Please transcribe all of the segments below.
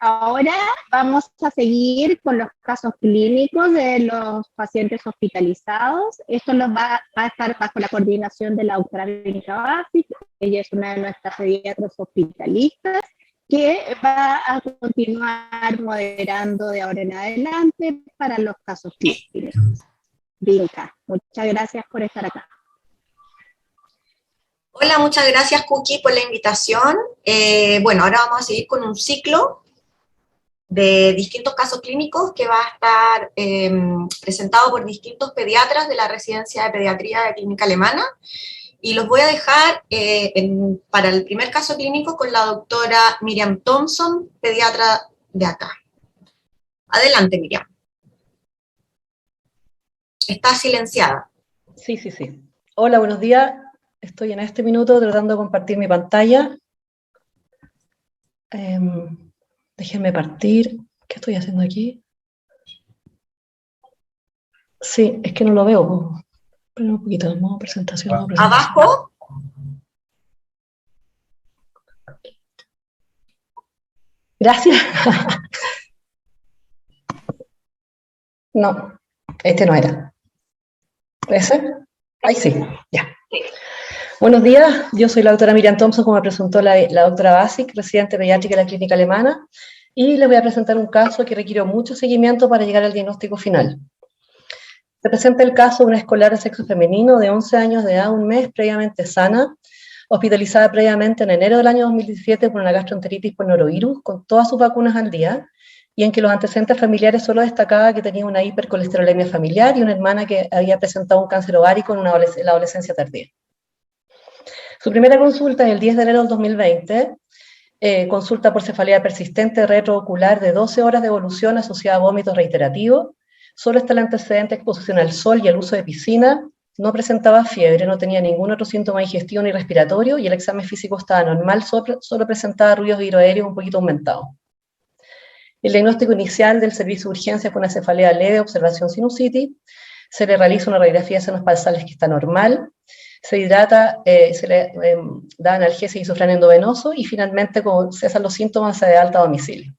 Ahora vamos a seguir con los casos clínicos de los pacientes hospitalizados. Esto va a estar bajo la coordinación de la doctora Verónica Basic. Ella es una de nuestras pediatras hospitalistas que va a continuar moderando de ahora en adelante para los casos clínicos. Vinca, muchas gracias por estar acá. Hola, muchas gracias, Cookie, por la invitación. Bueno, ahora vamos a seguir con un ciclo de distintos casos clínicos que va a estar presentado por distintos pediatras de la Residencia de Pediatría de Clínica Alemana, y los voy a dejar para el primer caso clínico con la doctora Miriam Thompson, pediatra de acá. Adelante, Miriam. Está silenciada. Sí. Hola, buenos días. Estoy en este minuto tratando de compartir mi pantalla. Déjenme partir. ¿Qué estoy haciendo aquí? Sí, es que no lo veo. Pero un poquito, modo presentación. ¿Abajo? Gracias. No, este no era. ¿Ese? Ahí sí, ya. Buenos días, yo soy la doctora Miriam Thompson, como me presentó la doctora Basic, residente pediátrica de la Clínica Alemana, y les voy a presentar un caso que requirió mucho seguimiento para llegar al diagnóstico final. Se presenta el caso de una escolar de sexo femenino de 11 años de edad, un mes, previamente sana, hospitalizada previamente en enero del año 2017 por una gastroenteritis por norovirus, con todas sus vacunas al día, y en que los antecedentes familiares solo destacaba que tenía una hipercolesterolemia familiar y una hermana que había presentado un cáncer ovárico en la adolescencia tardía. Su primera consulta es el 10 de enero del 2020, consulta por cefalea persistente retroocular de 12 horas de evolución asociada a vómitos reiterativos. Solo está el antecedente de exposición al sol y el uso de piscina. No presentaba fiebre, no tenía ningún otro síntoma digestivo ni respiratorio, y el examen físico estaba normal, solo presentaba ruidos hidroaéreos un poquito aumentados. El diagnóstico inicial del servicio de urgencia fue una cefalea leve, observación sinusitis. Se le realiza una radiografía de senos basales que está normal. Se hidrata, se le da analgesia y isofrán endovenoso, y finalmente, como cesan los síntomas, se da de alta a domicilio.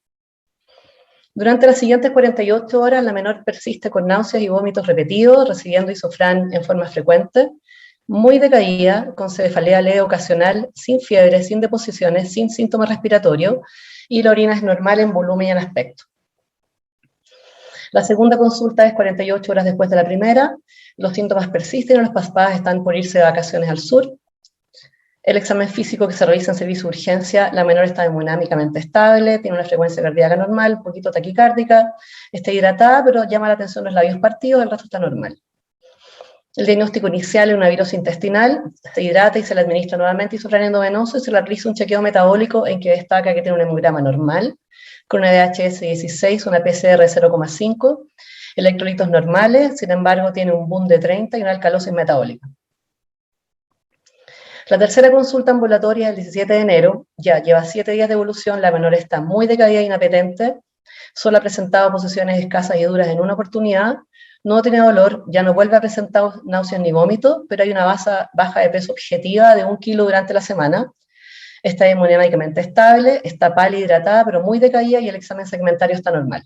Durante las siguientes 48 horas, la menor persiste con náuseas y vómitos repetidos, recibiendo isofrán en forma frecuente, muy decaída, con cefalea leve ocasional, sin fiebre, sin deposiciones, sin síntomas respiratorios, y la orina es normal en volumen y en aspecto. La segunda consulta es 48 horas después de la primera. Los síntomas persisten y los papás están por irse de vacaciones al sur. El examen físico que se realiza en servicio de urgencia, la menor está hemodinámicamente estable, tiene una frecuencia cardíaca normal, un poquito taquicárdica, está hidratada, pero llama la atención los labios partidos, el resto está normal. El diagnóstico inicial es una virosis intestinal, se hidrata y se le administra nuevamente isofrán endovenoso, y se le realiza un chequeo metabólico en que destaca que tiene un hemograma normal, con una DHS 16, una PCR 0,5, electrolitos normales, sin embargo tiene un BUN de 30 y una alcalosis metabólica. La tercera consulta ambulatoria es el 17 de enero, ya lleva 7 días de evolución, la menor está muy decaída e inapetente, solo ha presentado posiciones escasas y duras en una oportunidad, no tiene dolor, ya no vuelve a presentar náuseas ni vómitos, pero hay una baja de peso objetiva de 1 kilo durante la semana. Está hemodinámicamente estable, está pálida, hidratada, pero muy decaída, y el examen segmentario está normal.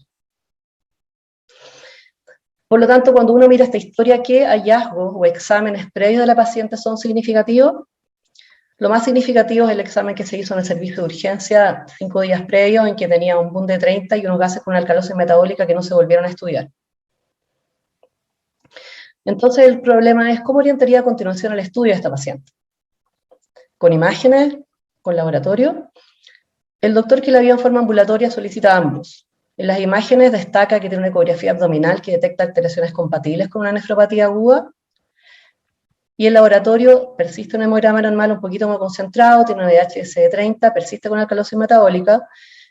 Por lo tanto, cuando uno mira esta historia, ¿qué hallazgos o exámenes previos de la paciente son significativos? Lo más significativo es el examen que se hizo en el servicio de urgencia 5 días previos, en que tenía un BUN de 30 y unos gases con una alcalosis metabólica que no se volvieron a estudiar. Entonces, el problema es cómo orientaría a continuación el estudio de esta paciente. Con imágenes, con laboratorio. El doctor que la vio en forma ambulatoria solicita ambos. En las imágenes destaca que tiene una ecografía abdominal que detecta alteraciones compatibles con una nefropatía aguda. Y el laboratorio persiste un hemograma normal un poquito más concentrado, tiene una DHS de 30, persiste con alcalosis metabólica,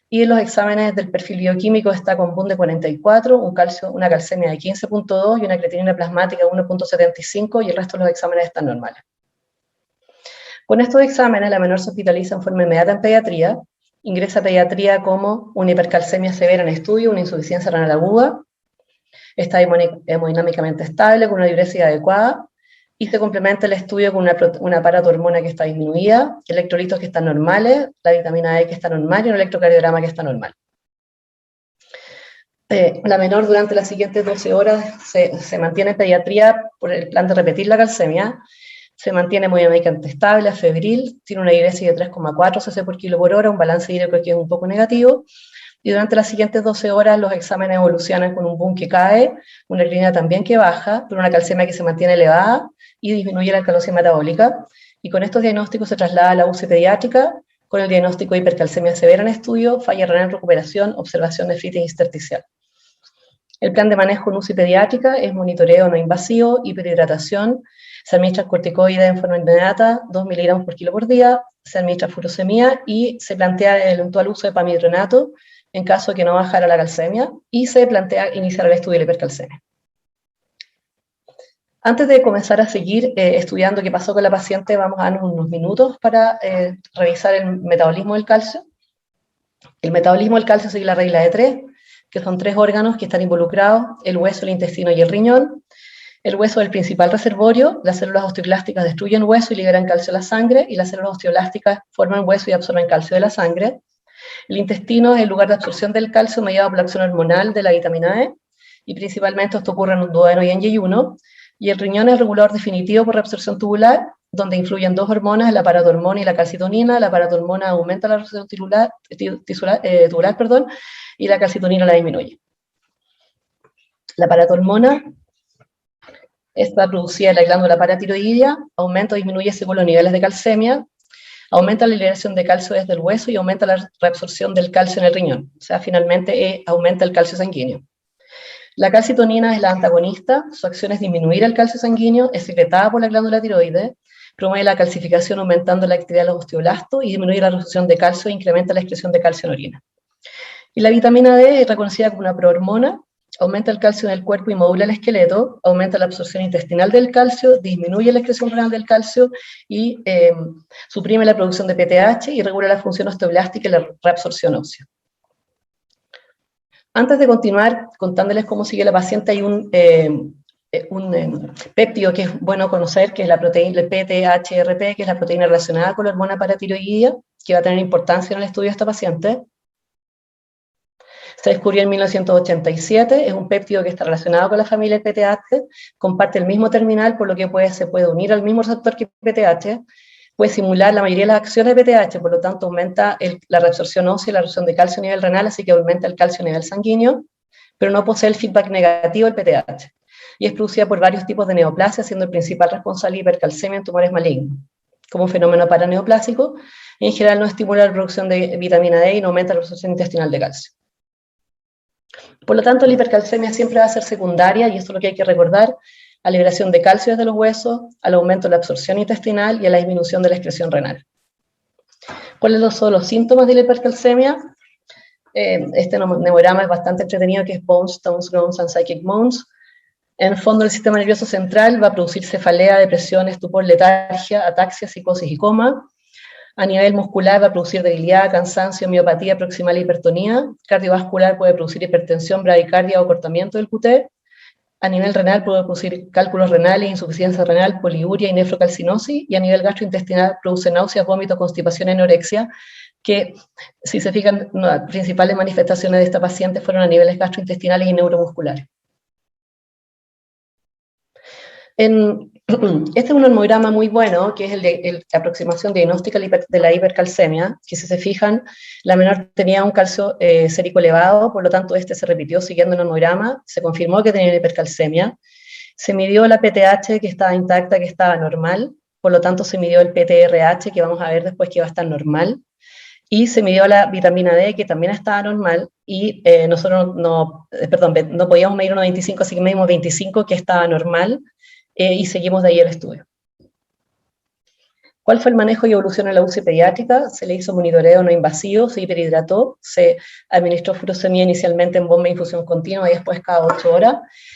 y en los exámenes del perfil bioquímico está con BUN de 44, una calcemia de 15.2 y una creatinina plasmática de 1.75, y el resto de los exámenes están normales. Con estos exámenes, la menor se hospitaliza en forma inmediata en pediatría, ingresa a pediatría como una hipercalcemia severa en estudio, una insuficiencia renal aguda, está hemodinámicamente estable, con una diuresis adecuada, y se complementa el estudio con una paratormona que está disminuida, electrolitos que están normales, la vitamina E que está normal y un electrocardiograma que está normal. La menor durante las siguientes 12 horas se mantiene en pediatría por el plan de repetir la calcemia, se mantiene hemodinámicamente estable, febril, tiene una diuresis de 3,4 cc por kilo por hora, un balance hídrico que es un poco negativo, y durante las siguientes 12 horas los exámenes evolucionan con un boom que cae, una creatinina también que baja, pero una calcemia que se mantiene elevada y disminuye la alcalosis metabólica, y con estos diagnósticos se traslada a la UCI pediátrica con el diagnóstico de hipercalcemia severa en estudio, falla renal en recuperación, observación de nefritis intersticial. El plan de manejo en UCI pediátrica es monitoreo no invasivo, hiperhidratación, se administra corticoides en forma inmediata, 2 miligramos por kilo por día, se administra furosemida y se plantea el eventual uso de pamidronato en caso de que no bajara la calcemia, y se plantea iniciar el estudio de la hipercalcemia. Antes de comenzar a seguir estudiando qué pasó con la paciente, vamos a darnos unos minutos para revisar el metabolismo del calcio. El metabolismo del calcio sigue la regla de 3, que son 3 órganos que están involucrados: el hueso, el intestino y el riñón. El hueso es el principal reservorio, las células osteoclásticas destruyen hueso y liberan calcio a la sangre, y las células osteoblásticas forman hueso y absorben calcio de la sangre. El intestino es el lugar de absorción del calcio mediado por la acción hormonal de la vitamina E, y principalmente esto ocurre en un duodeno y en yeyuno. Y el riñón es el regulador definitivo por reabsorción tubular, donde influyen 2 hormonas, la paratormona y la calcitonina. La paratormona aumenta la reabsorción tubular, y la calcitonina la disminuye. La paratormona está producida en la glándula paratiroidea, aumenta o disminuye según los niveles de calcemia, aumenta la liberación de calcio desde el hueso y aumenta la reabsorción del calcio en el riñón. O sea, finalmente aumenta el calcio sanguíneo. La calcitonina es la antagonista, su acción es disminuir el calcio sanguíneo, es secretada por la glándula tiroides, promueve la calcificación aumentando la actividad de los osteoblastos y disminuye la reabsorción de calcio e incrementa la excreción de calcio en orina. Y la vitamina D es reconocida como una prohormona, aumenta el calcio en el cuerpo y modula el esqueleto, aumenta la absorción intestinal del calcio, disminuye la excreción renal del calcio y suprime la producción de PTH y regula la función osteoblástica y la reabsorción ósea. Antes de continuar contándoles cómo sigue la paciente, hay un péptido que es bueno conocer, que es la proteína, el PTHRP, que es la proteína relacionada con la hormona paratiroidea, que va a tener importancia en el estudio de esta paciente. Se descubrió en 1987, es un péptido que está relacionado con la familia del PTH, comparte el mismo terminal, por lo que se puede unir al mismo receptor que PTH, puede simular la mayoría de las acciones de PTH, por lo tanto aumenta la reabsorción ósea y la reabsorción de calcio a nivel renal, así que aumenta el calcio a nivel sanguíneo, pero no posee el feedback negativo del PTH, y es producida por varios tipos de neoplasia, siendo el principal responsable de hipercalcemia en tumores malignos, como un fenómeno paraneoplásico, y en general no estimula la producción de vitamina D y no aumenta la absorción intestinal de calcio. Por lo tanto, la hipercalcemia siempre va a ser secundaria, y esto es lo que hay que recordar, a la liberación de calcio desde los huesos, al aumento de la absorción intestinal y a la disminución de la excreción renal. ¿Cuáles son los síntomas de la hipercalcemia? Este neurograma es bastante entretenido, que es Bones, Tones, Groans and Psychic Moans. En el fondo, el sistema nervioso central va a producir cefalea, depresión, estupor, letargia, ataxia, psicosis y coma. A nivel muscular va a producir debilidad, cansancio, miopatía proximal e hipertonía. Cardiovascular puede producir hipertensión, bradicardia o cortamiento del QT. A nivel renal puede producir cálculos renales, insuficiencia renal, poliuria y nefrocalcinosis. Y a nivel gastrointestinal produce náuseas, vómitos, constipación, anorexia, que, si se fijan, las principales manifestaciones de esta paciente fueron a niveles gastrointestinales y neuromusculares. Este es un hormograma muy bueno, que es la aproximación diagnóstica de la hipercalcemia, que si se fijan, la menor tenía un calcio sérico elevado, por lo tanto este se repitió siguiendo el hormograma, se confirmó que tenía hipercalcemia, se midió la PTH que estaba intacta, que estaba normal, por lo tanto se midió el PTRH, que vamos a ver después que va a estar normal, y se midió la vitamina D, que también estaba normal, y nosotros no podíamos medir 1,25, así que medimos 25, que estaba normal, y seguimos de ahí el estudio. ¿Cuál fue el manejo y evolución en la UCI pediátrica? Se le hizo monitoreo no invasivo, se hiperhidrató, se administró furosemida inicialmente en bomba de infusión continua y después cada 8 horas.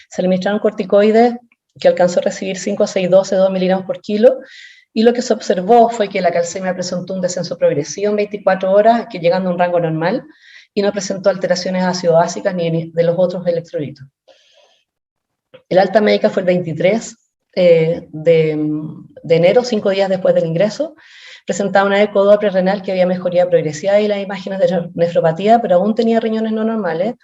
Se le administraron corticoides, que alcanzó a recibir 5 a 6 dosis, 2 miligramos por kilo, y lo que se observó fue que la calcemia presentó un descenso progresivo en 24 horas, que llegando a un rango normal, y no presentó alteraciones ácido-básicas ni de los otros electrolitos. El alta médica fue el 23 de enero, 5 días después del ingreso. Presentaba una ecodoppler renal que había mejoría progresiva y las imágenes de nefropatía, pero aún tenía riñones no normales.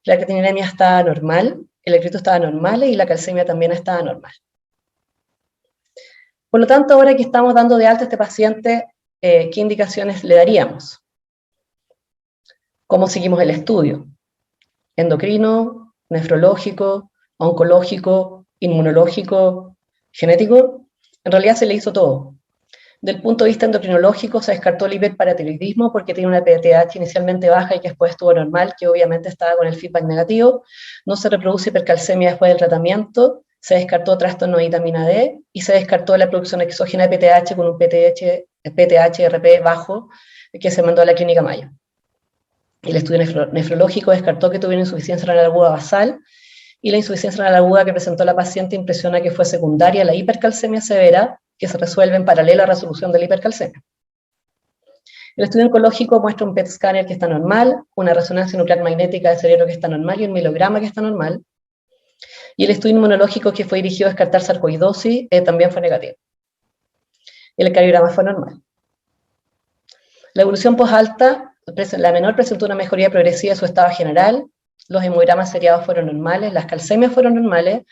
la creatininemia estaba normal, el electrolito estaba normal y la calcemia también estaba normal. Por lo tanto, ahora que estamos dando de alta a este paciente, ¿qué indicaciones le daríamos? ¿Cómo seguimos el estudio? ¿Endocrino, nefrológico, oncológico, inmunológico, genético? En realidad se le hizo todo. Del punto de vista endocrinológico se descartó el hiperparatiroidismo porque tiene una PTH inicialmente baja y que después estuvo normal, que obviamente estaba con el feedback negativo. No se reproduce hipercalcemia después del tratamiento. Se descartó trastorno de vitamina D y se descartó la producción exógena de PTH con un PTH-RP bajo que se mandó a la clínica Mayo. El estudio nefrológico descartó que tuviera insuficiencia renal aguda basal y la insuficiencia renal aguda que presentó la paciente impresiona que fue secundaria a la hipercalcemia severa que se resuelve en paralelo a la resolución de la hipercalcemia. El estudio oncológico muestra un PET scanner que está normal, una resonancia nuclear magnética de cerebro que está normal y un mielograma que está normal. Y el estudio inmunológico que fue dirigido a descartar sarcoidosis también fue negativo. El cardiograma fue normal. La evolución post-alta, la menor presentó una mejoría progresiva de su estado general, los hemogramas seriados fueron normales, las calcemias fueron normales,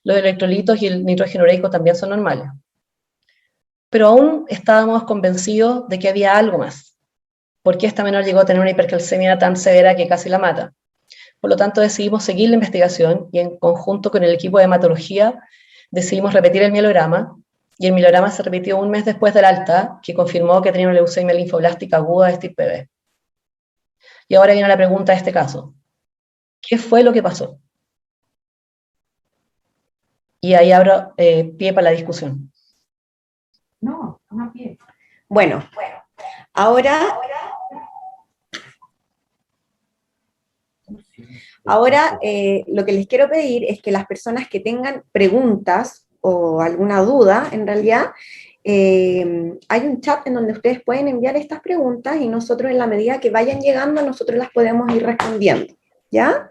los electrolitos y el nitrógeno ureico también son normales. Pero aún estábamos convencidos de que había algo más. ¿Por qué esta menor llegó a tener una hipercalcemia tan severa que casi la mata? Por lo tanto, decidimos seguir la investigación y en conjunto con el equipo de hematología decidimos repetir el mielograma y el mielograma se repitió un mes después del alta, que confirmó que tenía una leucemia linfoblástica aguda de tipo B. Y ahora viene la pregunta de este caso. ¿Qué fue lo que pasó? Y ahí abro pie para la discusión. No pie. Bueno, ahora lo que les quiero pedir es que las personas que tengan preguntas o alguna duda, en realidad, hay un chat en donde ustedes pueden enviar estas preguntas y nosotros en la medida que vayan llegando, nosotros las podemos ir respondiendo, ¿ya?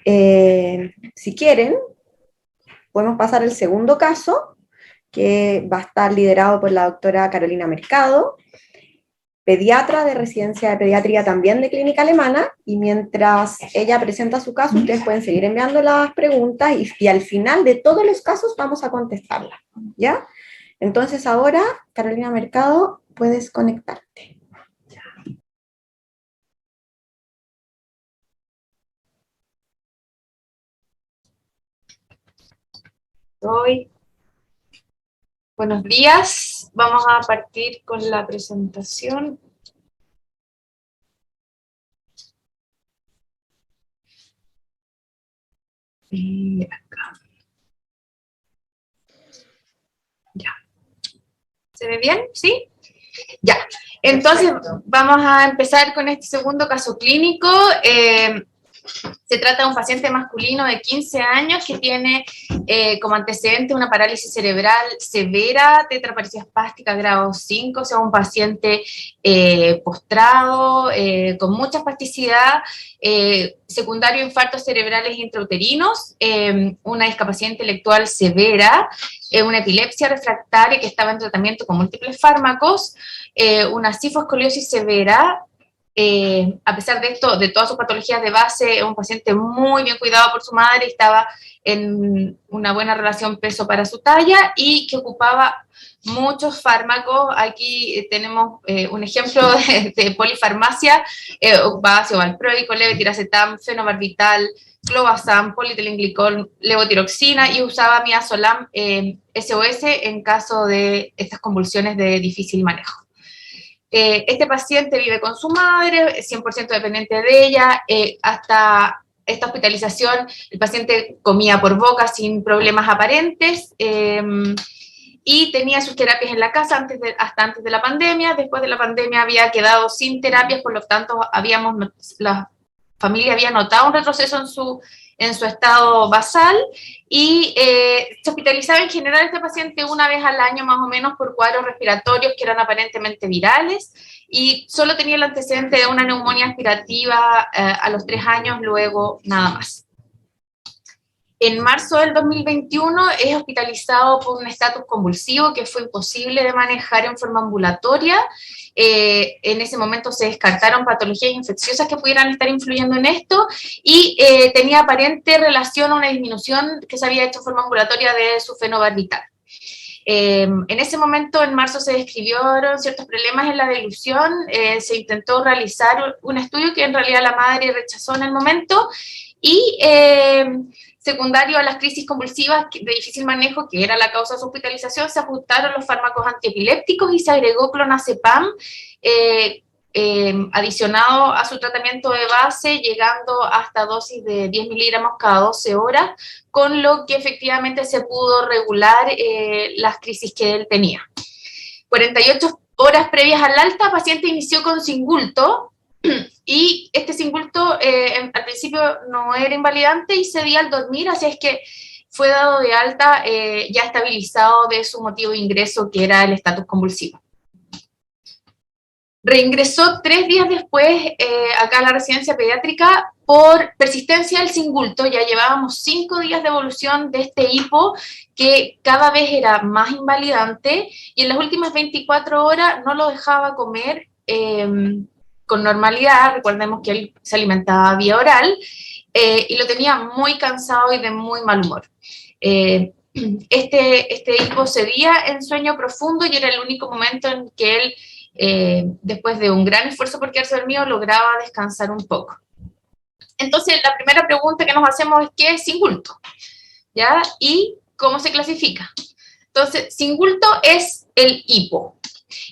Si quieren, podemos pasar al segundo caso, que va a estar liderado por la doctora Carolina Mercado, pediatra de residencia de pediatría también de Clínica Alemana, y mientras ella presenta su caso, ustedes pueden seguir enviando las preguntas y al final de todos los casos vamos a contestarlas, ¿ya? Entonces ahora, Carolina Mercado, puedes conectarte. Buenos días, vamos a partir con la presentación. Acá. Ya. ¿Se ve bien? ¿Sí? Ya. Entonces, vamos a empezar con este segundo caso clínico. Se trata de un paciente masculino de 15 años que tiene como antecedente una parálisis cerebral severa, tetraparesia espástica grado 5, o sea, un paciente postrado, con mucha espasticidad, secundario a infartos cerebrales intrauterinos, una discapacidad intelectual severa, una epilepsia refractaria que estaba en tratamiento con múltiples fármacos, una cifoescoliosis severa. A pesar de esto, de todas sus patologías de base, es un paciente muy bien cuidado por su madre, estaba en una buena relación peso para su talla y que ocupaba muchos fármacos. Aquí tenemos un ejemplo de polifarmacia, ocupaba ácido valproico, levetiracetam, fenobarbital, clobazam, polietilenglicol, levotiroxina y usaba midazolam SOS en caso de estas convulsiones de difícil manejo. Este paciente vive con su madre, 100% dependiente de ella, hasta esta hospitalización el paciente comía por boca sin problemas aparentes y tenía sus terapias en la casa hasta antes de la pandemia. Después de la pandemia había quedado sin terapias, por lo tanto la familia había notado un retroceso en su estado basal y se hospitalizaba en general este paciente una vez al año más o menos por cuadros respiratorios que eran aparentemente virales y solo tenía el antecedente de una neumonía aspirativa a los 3 años, luego nada más. En marzo del 2021 es hospitalizado por un estatus convulsivo que fue imposible de manejar en forma ambulatoria En ese momento se descartaron patologías infecciosas que pudieran estar influyendo en esto, y tenía aparente relación a una disminución que se había hecho en forma ambulatoria de su fenobarbital. En ese momento, en marzo, se describieron ciertos problemas en la dilución, se intentó realizar un estudio que en realidad la madre rechazó en el momento, y secundario a las crisis convulsivas de difícil manejo, que era la causa de su hospitalización, se ajustaron los fármacos antiepilépticos y se agregó clonazepam, adicionado a su tratamiento de base, llegando hasta dosis de 10 miligramos cada 12 horas, con lo que efectivamente se pudo regular las crisis que él tenía. 48 horas previas al alta, el paciente inició con singulto, y este singulto al principio no era invalidante y cedía al dormir, así es que fue dado de alta ya estabilizado de su motivo de ingreso, que era el estatus convulsivo. Reingresó 3 días después acá a la residencia pediátrica por persistencia del singulto. Ya llevábamos 5 días de evolución de este hipo, que cada vez era más invalidante, y en las últimas 24 horas no lo dejaba comer con normalidad. Recordemos que él se alimentaba vía oral, y lo tenía muy cansado y de muy mal humor. Este hipo cedía en sueño profundo, y era el único momento en que él, después de un gran esfuerzo por quedarse dormido, lograba descansar un poco. Entonces, la primera pregunta que nos hacemos es: ¿qué es singulto? ¿Ya? ¿Y cómo se clasifica? Entonces, singulto es el hipo,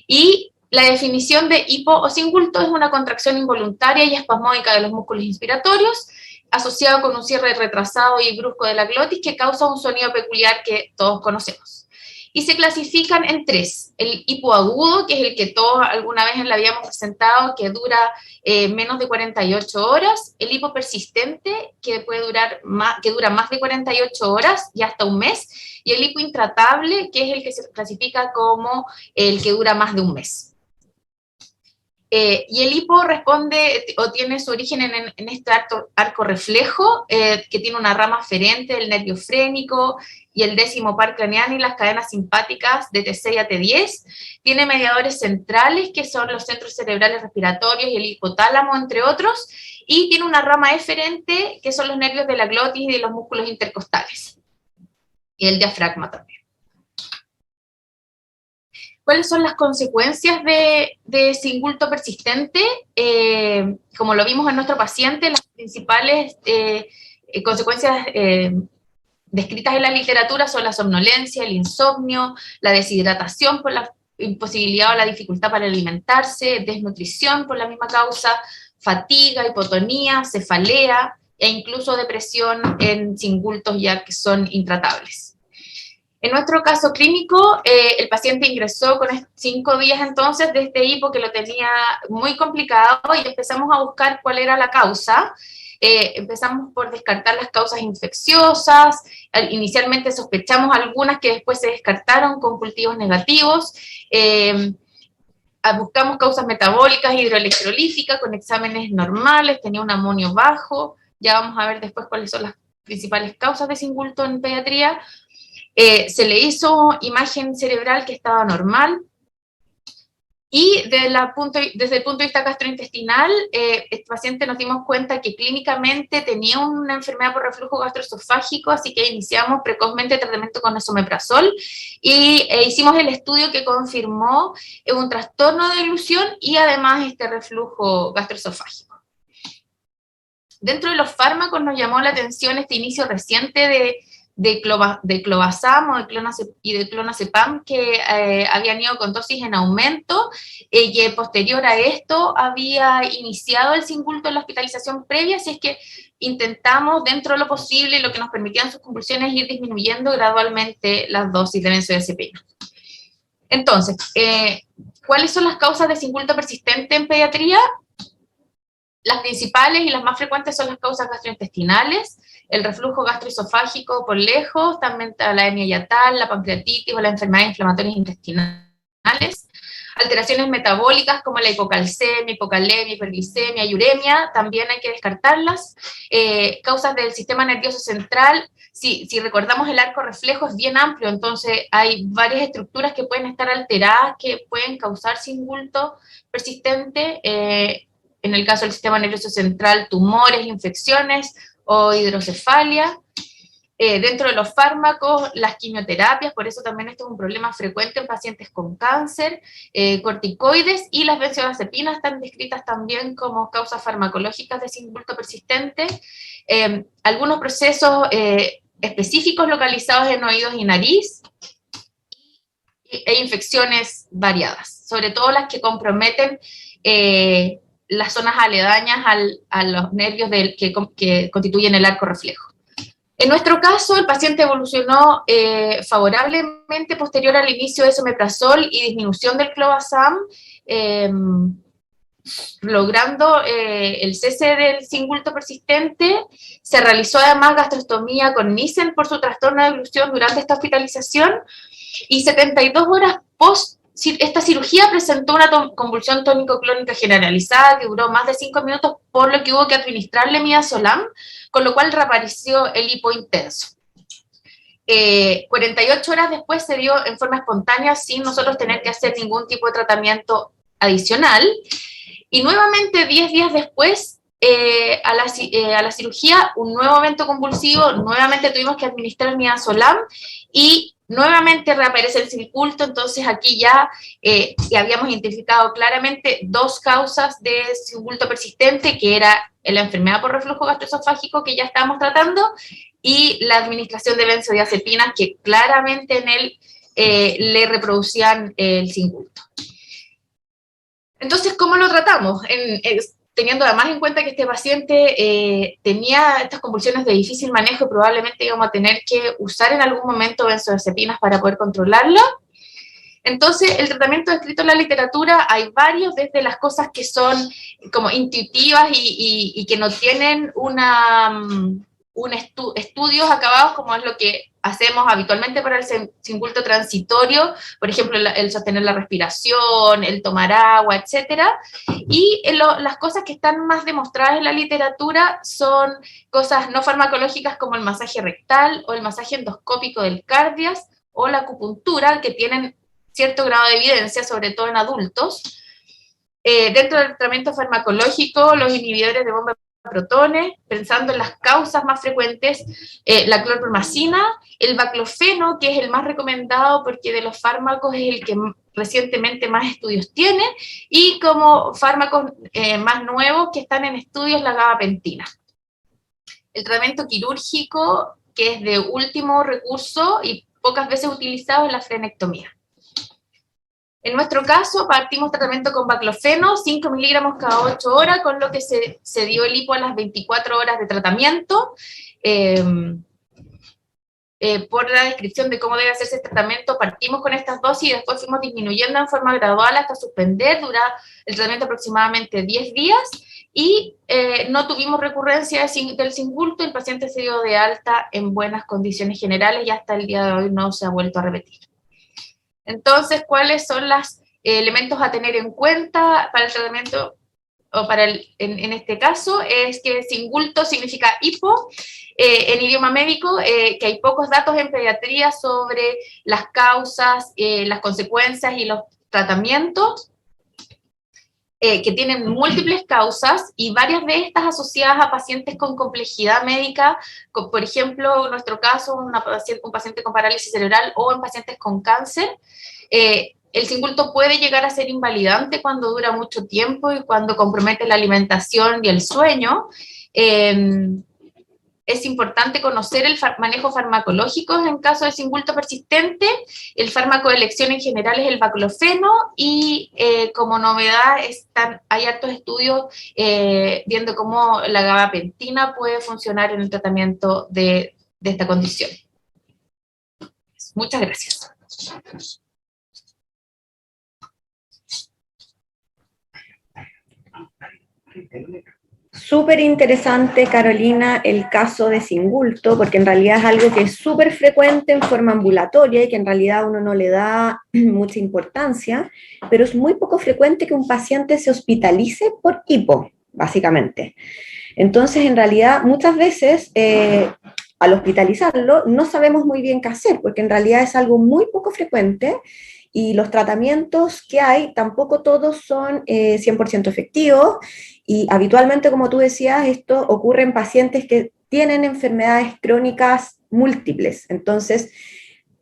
y la definición de hipo o singulto es una contracción involuntaria y espasmódica de los músculos inspiratorios, asociado con un cierre retrasado y brusco de la glotis que causa un sonido peculiar que todos conocemos. Y se clasifican en 3. El hipoagudo, que es el que todos alguna vez le habíamos presentado, que dura menos de 48 horas. El hipopersistente, que dura más de 48 horas y hasta un mes. Y el hipointratable, que es el que se clasifica como el que dura más de un mes. Y el hipo responde o tiene su origen en este arco reflejo, que tiene una rama aferente del nervio frénico y el 10º par craneano y las cadenas simpáticas de T6 a T10. Tiene mediadores centrales, que son los centros cerebrales respiratorios y el hipotálamo, entre otros, y tiene una rama eferente, que son los nervios de la glotis y de los músculos intercostales, y el diafragma también. ¿Cuáles son las consecuencias de singulto persistente? Como lo vimos en nuestro paciente, las principales consecuencias descritas en la literatura son la somnolencia, el insomnio, la deshidratación por la imposibilidad o la dificultad para alimentarse, desnutrición por la misma causa, fatiga, hipotonía, cefalea e incluso depresión en singultos ya que son intratables. En nuestro caso clínico, el paciente ingresó con 5 días entonces de este hipo que lo tenía muy complicado, y empezamos a buscar cuál era la causa. Empezamos por descartar las causas infecciosas. Inicialmente sospechamos algunas que después se descartaron con cultivos negativos. Buscamos causas metabólicas, hidroelectrolíticas, con exámenes normales, tenía un amonio bajo. Ya vamos a ver después cuáles son las principales causas de singulto en pediatría. Se le hizo imagen cerebral que estaba normal, y desde el punto de vista gastrointestinal, este paciente nos dimos cuenta que clínicamente tenía una enfermedad por reflujo gastroesofágico, así que iniciamos precozmente tratamiento con esomeprazol, y hicimos el estudio que confirmó un trastorno de deglución y además este reflujo gastroesofágico. Dentro de los fármacos nos llamó la atención este inicio reciente de clobazam y de clonazepam, que habían ido con dosis en aumento, y que posterior a esto había iniciado el singulto en la hospitalización previa, así es que intentamos, dentro de lo posible, lo que nos permitían sus convulsiones, ir disminuyendo gradualmente las dosis de benzodiazepina. Entonces, ¿cuáles son las causas de singulto persistente en pediatría? Las principales y las más frecuentes son las causas gastrointestinales, el reflujo gastroesofágico por lejos, también la hernia hiatal, la pancreatitis o las enfermedades inflamatorias intestinales. Alteraciones metabólicas como la hipocalcemia, hipocalemia, hiperglicemia y uremia, también hay que descartarlas. Causas del sistema nervioso central, si recordamos el arco reflejo es bien amplio, entonces hay varias estructuras que pueden estar alteradas, que pueden causar singulto persistente. En el caso del sistema nervioso central, tumores, infecciones o hidrocefalia. Dentro de los fármacos, las quimioterapias, por eso también esto es un problema frecuente en pacientes con cáncer, corticoides y las benzodiazepinas están descritas también como causas farmacológicas de singulto persistente. Algunos procesos específicos localizados en oídos y nariz e infecciones variadas, sobre todo las que comprometen las zonas aledañas a los nervios que constituyen el arco reflejo. En nuestro caso, el paciente evolucionó favorablemente posterior al inicio de someprazol y disminución del clobazam, logrando el cese del singulto persistente. Se realizó además gastrostomía con Nissen por su trastorno de oclusión durante esta hospitalización, y 72 horas post esta cirugía presentó una convulsión tónico-clónica generalizada que duró más de 5 minutos, por lo que hubo que administrarle midazolam, con lo cual reapareció el hipo intenso. 48 horas después se dio en forma espontánea sin nosotros tener que hacer ningún tipo de tratamiento adicional, y nuevamente 10 días después a la cirugía, un nuevo evento convulsivo, nuevamente tuvimos que administrar midazolam y nuevamente reaparece el singulto. Entonces aquí ya habíamos identificado claramente dos causas de singulto persistente, que era la enfermedad por reflujo gastroesofágico que ya estábamos tratando y la administración de benzodiazepinas que claramente en él le reproducían el singulto. Entonces, ¿cómo lo tratamos? Teniendo además en cuenta que este paciente tenía estas convulsiones de difícil manejo y probablemente íbamos a tener que usar en algún momento benzodiazepinas para poder controlarla. Entonces, el tratamiento descrito en la literatura, hay varios, desde las cosas que son como intuitivas y que no tienen estudios acabados, como es lo que hacemos habitualmente para el singulto transitorio, por ejemplo, el sostener la respiración, el tomar agua, etcétera. Y las cosas que están más demostradas en la literatura son cosas no farmacológicas como el masaje rectal o el masaje endoscópico del cardias o la acupuntura, que tienen cierto grado de evidencia, sobre todo en adultos. Dentro del tratamiento farmacológico, los inhibidores de bomba de protones, pensando en las causas más frecuentes, la clorpromacina, el baclofeno, que es el más recomendado porque de los fármacos es el que recientemente más estudios tiene, y como fármacos más nuevos que están en estudios, la gabapentina. El tratamiento quirúrgico, que es de último recurso y pocas veces utilizado, es la frenectomía. En nuestro caso, partimos tratamiento con baclofeno, 5 miligramos cada 8 horas, con lo que se dio el hipo a las 24 horas de tratamiento. Por la descripción de cómo debe hacerse este tratamiento, partimos con estas dosis y después fuimos disminuyendo en forma gradual hasta suspender. Dura el tratamiento aproximadamente 10 días y no tuvimos recurrencia del singulto. El paciente se dio de alta en buenas condiciones generales y hasta el día de hoy no se ha vuelto a repetir. Entonces, ¿cuáles son los elementos a tener en cuenta para el tratamiento, o para en este caso? Es que singulto significa hipo en idioma médico, que hay pocos datos en pediatría sobre las causas, las consecuencias y los tratamientos, que tienen múltiples causas y varias de estas asociadas a pacientes con complejidad médica, por ejemplo, en nuestro caso, un paciente con parálisis cerebral o en pacientes con cáncer. El singulto puede llegar a ser invalidante cuando dura mucho tiempo y cuando compromete la alimentación y el sueño. Es importante conocer el manejo farmacológico en caso de singulto persistente. El fármaco de elección en general es el baclofeno y como novedad hay hartos estudios viendo cómo la gabapentina puede funcionar en el tratamiento de esta condición. Muchas gracias. súper interesante, Carolina, el caso de Singulto, porque en realidad es algo que es súper frecuente en forma ambulatoria y que en realidad uno no le da mucha importancia, pero es muy poco frecuente que un paciente se hospitalice por hipo, básicamente. Entonces, en realidad, muchas veces, al hospitalizarlo, no sabemos muy bien qué hacer, porque en realidad es algo muy poco frecuente y los tratamientos que hay tampoco todos son 100% efectivos y habitualmente, como tú decías, esto ocurre en pacientes que tienen enfermedades crónicas múltiples. Entonces,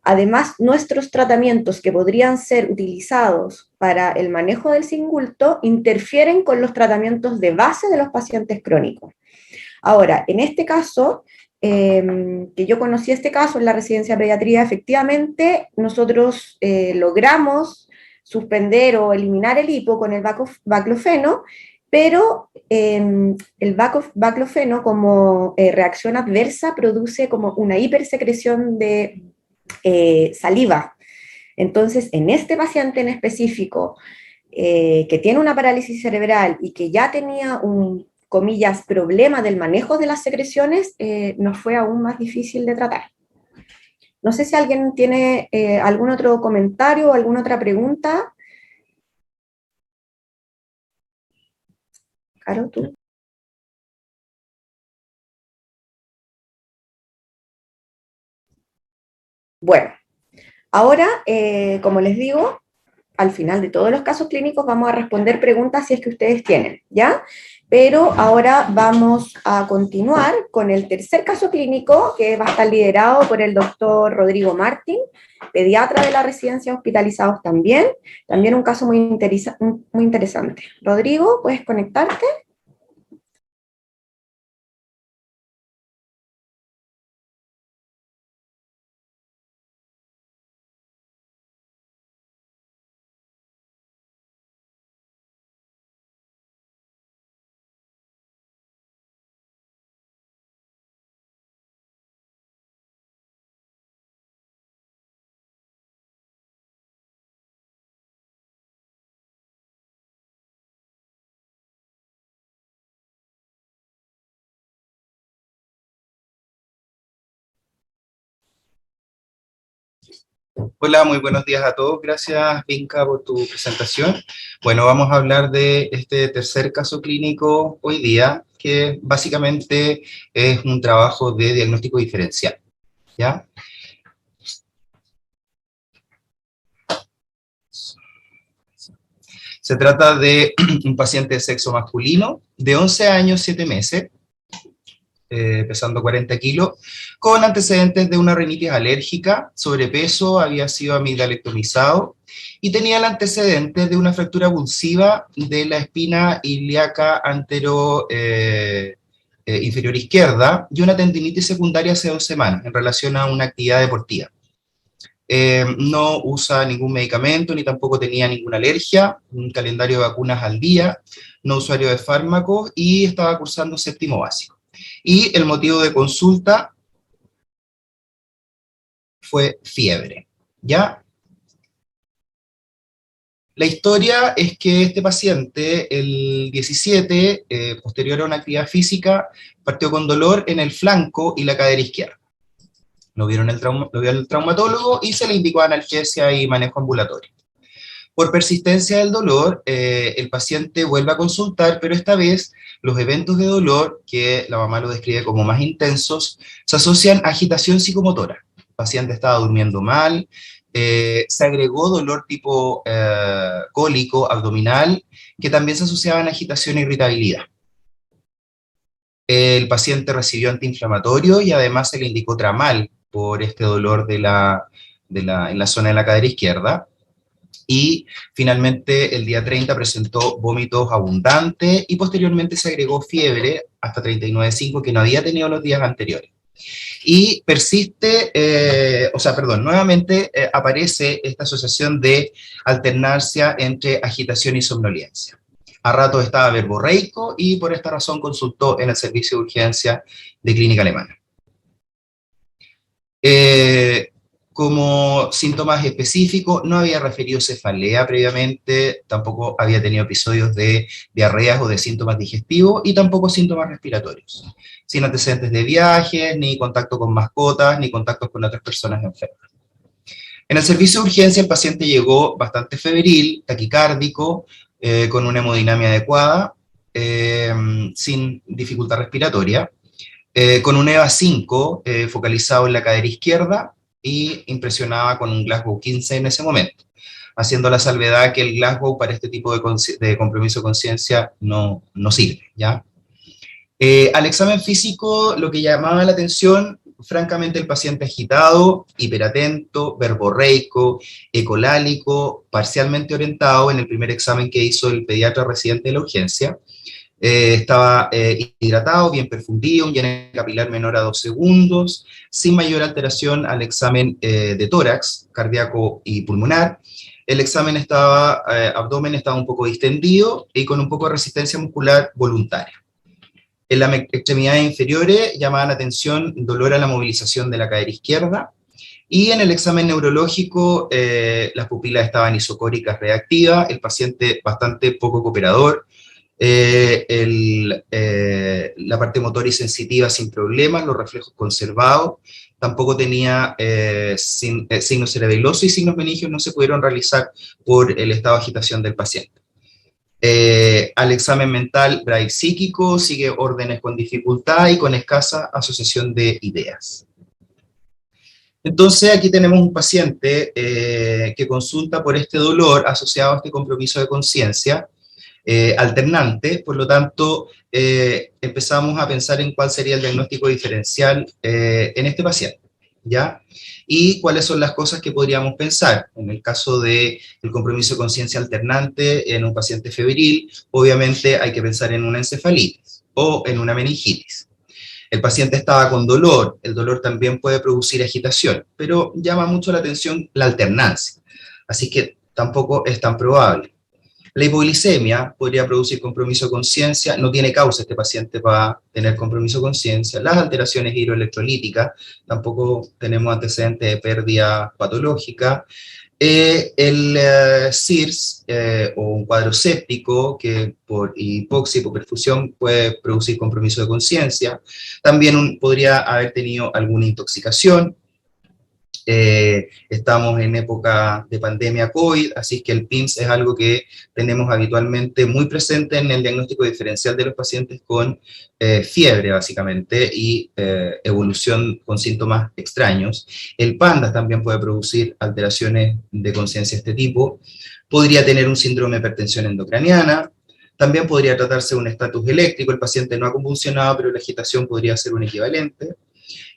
además, nuestros tratamientos que podrían ser utilizados para el manejo del singulto interfieren con los tratamientos de base de los pacientes crónicos. Ahora, en este caso, que yo conocí este caso en la residencia de pediatría, efectivamente nosotros logramos suspender o eliminar el hipo con el baclofeno, pero el baclofeno como reacción adversa produce como una hipersecreción de saliva. Entonces, en este paciente en específico, que tiene una parálisis cerebral y que ya tenía un, comillas, problema del manejo de las secreciones, nos fue aún más difícil de tratar. No sé si alguien tiene algún otro comentario o alguna otra pregunta. Caro, tú. Bueno, ahora, como les digo, al final de todos los casos clínicos vamos a responder preguntas si es que ustedes tienen, ¿ya? Pero ahora vamos a continuar con el tercer caso clínico, que va a estar liderado por el doctor Rodrigo Martín, pediatra de la residencia Hospitalizados también un caso muy interesante. Rodrigo, ¿puedes conectarte? Hola, muy buenos días a todos. Gracias, Vinca, por tu presentación. Bueno, vamos a hablar de este tercer caso clínico hoy día, que básicamente es un trabajo de diagnóstico diferencial, ¿ya? Se trata de un paciente de sexo masculino, de 11 años, 7 meses, pesando 40 kilos, con antecedentes de una rinitis alérgica, sobrepeso, había sido amigdalectomizado y tenía el antecedente de una fractura avulsiva de la espina ilíaca antero inferior izquierda y una tendinitis secundaria hace 2 semanas en relación a una actividad deportiva. No usa ningún medicamento ni tampoco tenía ninguna alergia, un calendario de vacunas al día, no usuario de fármacos y estaba cursando séptimo básico. Y el motivo de consulta fue fiebre, ¿ya? La historia es que este paciente, el 17, posterior a una actividad física, partió con dolor en el flanco y la cadera izquierda. Lo vio el traumatólogo y se le indicó analgesia y manejo ambulatorio. Por persistencia del dolor, el paciente vuelve a consultar, pero esta vez los eventos de dolor, que la mamá lo describe como más intensos, se asocian a agitación psicomotora. El paciente estaba durmiendo mal, se agregó dolor tipo cólico, abdominal, que también se asociaba a agitación e irritabilidad. El paciente recibió antiinflamatorio y además se le indicó tramal por este dolor en la zona de la cadera izquierda. Y finalmente el día 30 presentó vómitos abundantes y posteriormente se agregó fiebre hasta 39,5 que no había tenido los días anteriores. Y persiste, nuevamente aparece esta asociación de alternancia entre agitación y somnolencia. A ratos estaba verborreico y por esta razón consultó en el servicio de urgencia de Clínica Alemana. como síntomas específicos, no había referido cefalea previamente, tampoco había tenido episodios de diarreas o de síntomas digestivos, y tampoco síntomas respiratorios, sin antecedentes de viajes, ni contacto con mascotas, ni contactos con otras personas enfermas. En el servicio de urgencia el paciente llegó bastante febril, taquicárdico, con una hemodinamia adecuada, sin dificultad respiratoria, con un EVA 5 focalizado en la cadera izquierda y impresionaba con un Glasgow 15 en ese momento, haciendo la salvedad que el Glasgow para este tipo de compromiso de conciencia no sirve, ¿ya? Al examen físico, lo que llamaba la atención, francamente, el paciente agitado, hiperatento, verborreico, ecolálico, parcialmente orientado en el primer examen que hizo el pediatra residente de la urgencia. Estaba hidratado, bien perfundido, un llenado capilar menor a 2 segundos, sin mayor alteración al examen de tórax, cardíaco y pulmonar. El examen abdomen estaba un poco distendido y con un poco de resistencia muscular voluntaria. En las extremidades inferiores llamaban la atención dolor a la movilización de la cadera izquierda, y en el examen neurológico las pupilas estaban isocóricas reactivas, el paciente bastante poco cooperador, la parte motora y sensitiva sin problemas, los reflejos conservados, tampoco tenía signos cerebelosos, y signos meningios no se pudieron realizar por el estado de agitación del paciente. Al examen mental Braille psíquico sigue órdenes con dificultad y con escasa asociación de ideas. Entonces aquí tenemos un paciente que consulta por este dolor asociado a este compromiso de conciencia alternante. Por lo tanto, empezamos a pensar en cuál sería el diagnóstico diferencial en este paciente, ¿ya? Y cuáles son las cosas que podríamos pensar. En el caso del compromiso de conciencia alternante en un paciente febril, obviamente hay que pensar en una encefalitis o en una meningitis. El paciente estaba con dolor, el dolor también puede producir agitación, pero llama mucho la atención la alternancia, así que tampoco es tan probable. La hipoglicemia podría producir compromiso de conciencia, no tiene causa este paciente para tener compromiso de conciencia. Las alteraciones hidroelectrolíticas, tampoco tenemos antecedentes de pérdida patológica. El CIRS o un cuadro séptico que por hipoxia y hipoperfusión puede producir compromiso de conciencia. También podría haber tenido alguna intoxicación. Estamos en época de pandemia COVID, así que el PIMS es algo que tenemos habitualmente muy presente en el diagnóstico diferencial de los pacientes con fiebre, básicamente, y evolución con síntomas extraños. El PANDAS también puede producir alteraciones de conciencia de este tipo. Podría tener un síndrome de hipertensión endocraniana. También podría tratarse de un estatus eléctrico, el paciente no ha convulsionado, pero la agitación podría ser un equivalente.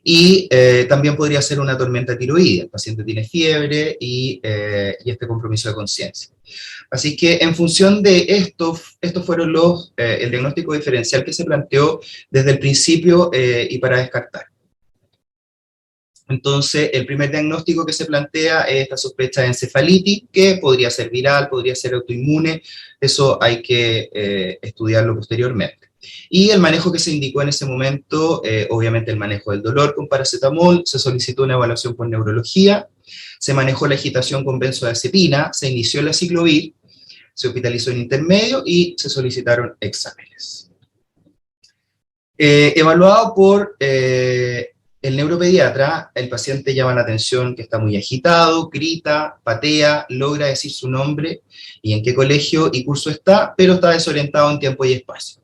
Y también podría ser una tormenta tiroidea, el paciente tiene fiebre y este compromiso de conciencia. Así que en función de estos fueron el diagnóstico diferencial que se planteó desde el principio y para descartar. Entonces, el primer diagnóstico que se plantea es esta sospecha de encefalitis, que podría ser viral, podría ser autoinmune, eso hay que estudiarlo posteriormente. Y el manejo que se indicó en ese momento, obviamente el manejo del dolor con paracetamol, se solicitó una evaluación por neurología, se manejó la agitación con benzodiazepina, se inició la ciclovir, se hospitalizó en intermedio y se solicitaron exámenes. Evaluado por el neuropediatra, el paciente llama la atención que está muy agitado, grita, patea, logra decir su nombre y en qué colegio y curso está, pero está desorientado en tiempo y espacio.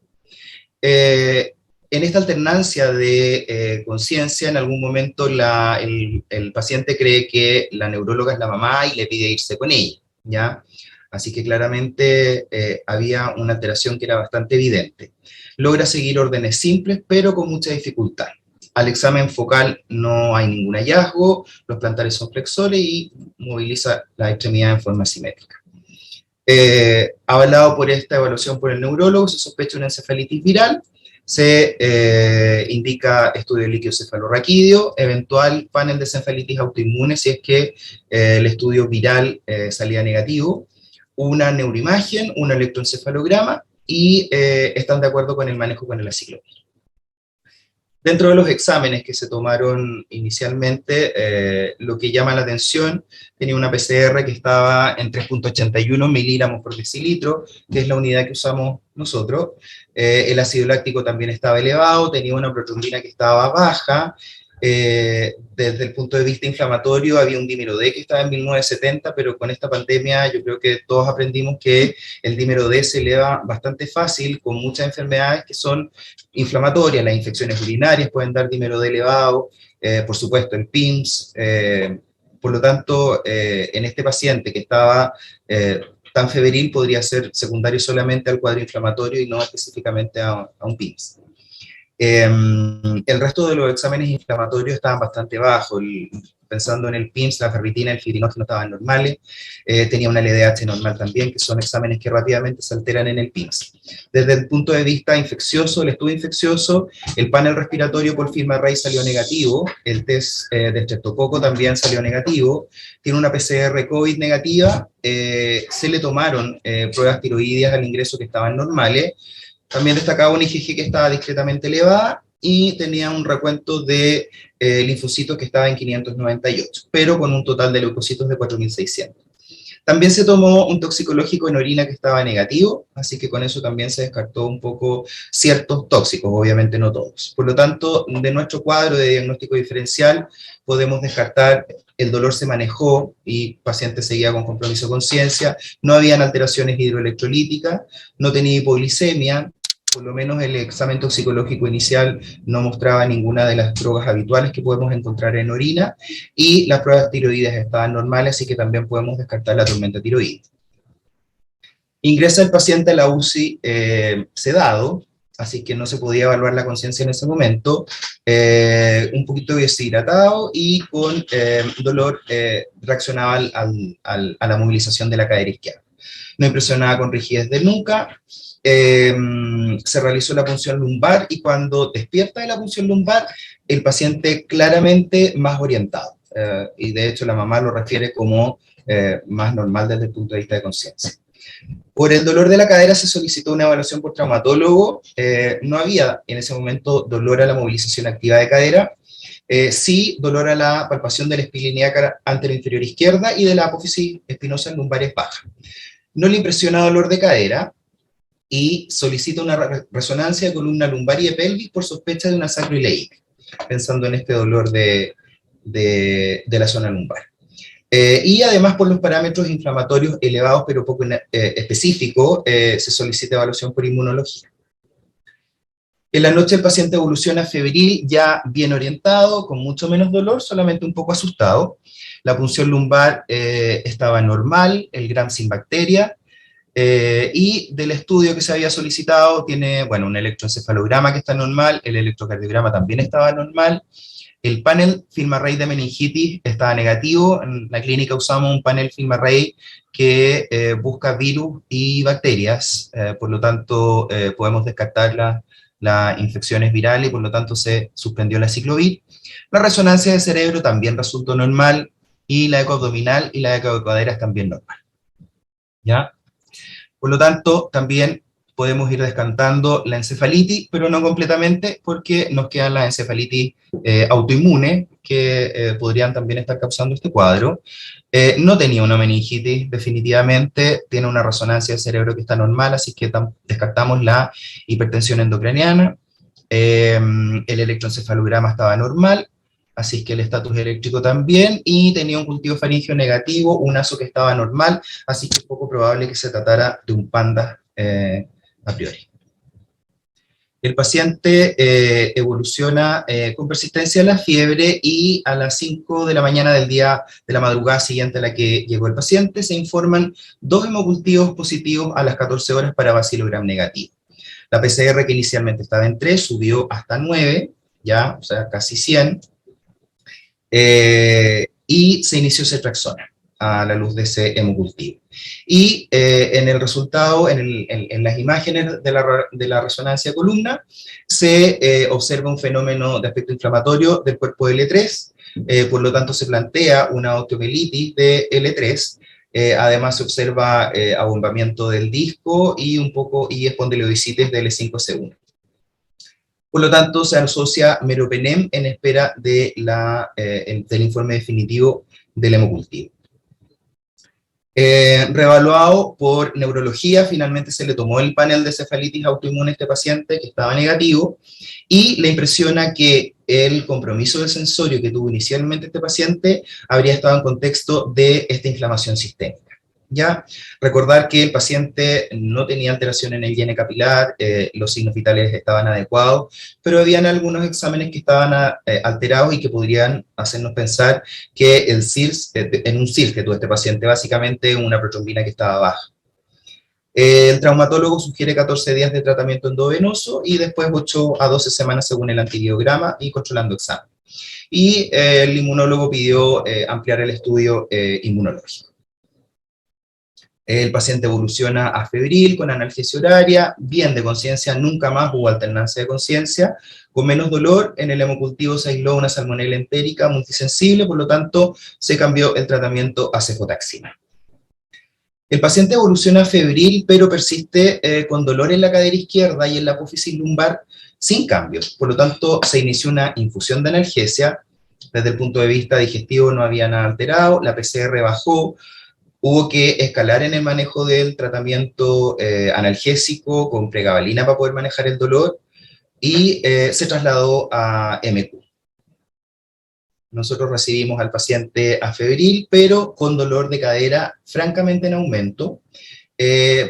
En esta alternancia de conciencia, en algún momento el paciente cree que la neuróloga es la mamá y le pide irse con ella, ¿ya? Así que claramente había una alteración que era bastante evidente. Logra seguir órdenes simples, pero con mucha dificultad. Al examen focal no hay ningún hallazgo, los plantares son flexores y moviliza la extremidad en forma simétrica. Avalado por esta evaluación por el neurólogo, se sospecha una encefalitis viral, se indica estudio de líquido cefalorraquídeo, eventual panel de encefalitis autoinmune si es que el estudio viral salía negativo, una neuroimagen, un electroencefalograma y están de acuerdo con el manejo con el aciclovir. Dentro de los exámenes que se tomaron inicialmente, lo que llama la atención, tenía una PCR que estaba en 3,81 miligramos por decilitro, que es la unidad que usamos nosotros. El ácido láctico también estaba elevado, tenía una protrombina que estaba baja. Desde el punto de vista inflamatorio había un dímero D que estaba en 1970, pero con esta pandemia yo creo que todos aprendimos que el dímero D se eleva bastante fácil con muchas enfermedades que son inflamatorias. Las infecciones urinarias pueden dar dímero D elevado, por supuesto el PIMS, por lo tanto en este paciente que estaba tan febril podría ser secundario solamente al cuadro inflamatorio y no específicamente a un PIMS. El resto de los exámenes inflamatorios estaban bastante bajos. Pensando en el PIMS, la ferritina, el fibrinógeno estaban normales, tenía una LDH normal también, que son exámenes que rápidamente se alteran en el PIMS. Desde el punto de vista infeccioso, el estudio infeccioso, el panel respiratorio por FilmArray salió negativo, el test de estreptococo también salió negativo, tiene una PCR COVID negativa, se le tomaron pruebas tiroideas al ingreso que estaban normales. También destacaba una IgG que estaba discretamente elevada y tenía un recuento de linfocitos que estaba en 598, pero con un total de leucocitos de 4.600. También se tomó un toxicológico en orina que estaba negativo, así que con eso también se descartó un poco ciertos tóxicos, obviamente no todos. Por lo tanto, de nuestro cuadro de diagnóstico diferencial podemos descartar el dolor se manejó y el paciente seguía con compromiso de conciencia, no habían alteraciones hidroelectrolíticas, no tenía hipoglicemia, por lo menos el examen toxicológico inicial no mostraba ninguna de las drogas habituales que podemos encontrar en orina, y las pruebas tiroides estaban normales, así que también podemos descartar la tormenta tiroides. Ingresa el paciente a la UCI sedado, así que no se podía evaluar la conciencia en ese momento, un poquito deshidratado y con dolor reaccionaba a la movilización de la cadera izquierda. No impresionaba con rigidez de nuca, se realizó la punción lumbar y cuando despierta de la punción lumbar, el paciente claramente más orientado, y de hecho la mamá lo refiere como más normal desde el punto de vista de conciencia. Por el dolor de la cadera se solicitó una evaluación por traumatólogo, no había en ese momento dolor a la movilización activa de cadera, sí dolor a la palpación de la espilineaca anteroinferior izquierda y de la apófisis espinosa en lumbares baja. No le impresiona dolor de cadera y solicita una resonancia de columna lumbar y de pelvis por sospecha de una sacroileica, pensando en este dolor de la zona lumbar. Y además por los parámetros inflamatorios elevados pero poco específicos, se solicita evaluación por inmunología. En la noche el paciente evoluciona febril, ya bien orientado, con mucho menos dolor, solamente un poco asustado. La punción lumbar estaba normal, el Gram sin bacteria, y del estudio que se había solicitado tiene, bueno, un electroencefalograma que está normal, el electrocardiograma también estaba normal, el panel FilmArray de meningitis estaba negativo. En la clínica usamos un panel FilmArray que busca virus y bacterias, por lo tanto podemos descartar las infecciones virales y por lo tanto se suspendió la ciclovir. La resonancia de cerebro también resultó normal y la eco abdominal y la eco de cadera también normal. ¿Ya? Por lo tanto, también podemos ir descartando la encefalitis, pero no completamente, porque nos quedan las encefalitis autoinmunes, que podrían también estar causando este cuadro. No tenía una meningitis, definitivamente, tiene una resonancia del cerebro que está normal, así que descartamos la hipertensión endocraniana. El electroencefalograma estaba normal, así que el estatus eléctrico también, y tenía un cultivo faríngeo negativo, un ASO que estaba normal, así que es poco probable que se tratara de un PANDAS a priori. El paciente evoluciona con persistencia de la fiebre y a las 5 de la mañana del día de la madrugada siguiente a la que llegó el paciente se informan 2 hemocultivos positivos a las 14 horas para Bacillus gram negativo. La PCR que inicialmente estaba en 3 subió hasta 9, ya, o sea, casi 100, y se inició cetraxona a la luz de ese hemocultivo. Y en el resultado, en las imágenes de la resonancia columna, se observa un fenómeno de aspecto inflamatorio del cuerpo L3, por lo tanto se plantea una osteomielitis de L3, además se observa abombamiento del disco y un poco y espondilodicitis de L5-C1. Por lo tanto, se asocia meropenem en espera de del informe definitivo del hemocultivo. Reevaluado por neurología, finalmente se le tomó el panel de cefalitis autoinmune a este paciente que estaba negativo, y le impresiona que el compromiso de sensorio que tuvo inicialmente este paciente habría estado en contexto de esta inflamación sistémica. ¿Ya? Recordar que el paciente no tenía alteración en el IgN capilar, los signos vitales estaban adecuados, pero habían algunos exámenes que estaban alterados y que podrían hacernos pensar que el CIRS, en un CIRS que tuvo este paciente, básicamente una protrombina que estaba baja. El traumatólogo sugiere 14 días de tratamiento endovenoso y después 8 a 12 semanas según el antibiograma y controlando examen. Y el inmunólogo pidió ampliar el estudio inmunológico. El paciente evoluciona a febril, con analgesia horaria, bien de conciencia, nunca más hubo alternancia de conciencia, con menos dolor. En el hemocultivo se aisló una salmonela entérica multisensible, por lo tanto se cambió el tratamiento a cefotaxima. El paciente evoluciona febril, pero persiste con dolor en la cadera izquierda y en la apófisis lumbar sin cambios, por lo tanto se inició una infusión de analgesia. Desde el punto de vista digestivo no había nada alterado, la PCR bajó. Hubo que escalar en el manejo del tratamiento analgésico con pregabalina para poder manejar el dolor, y se trasladó a MQ. Nosotros recibimos al paciente a febril, pero con dolor de cadera francamente en aumento,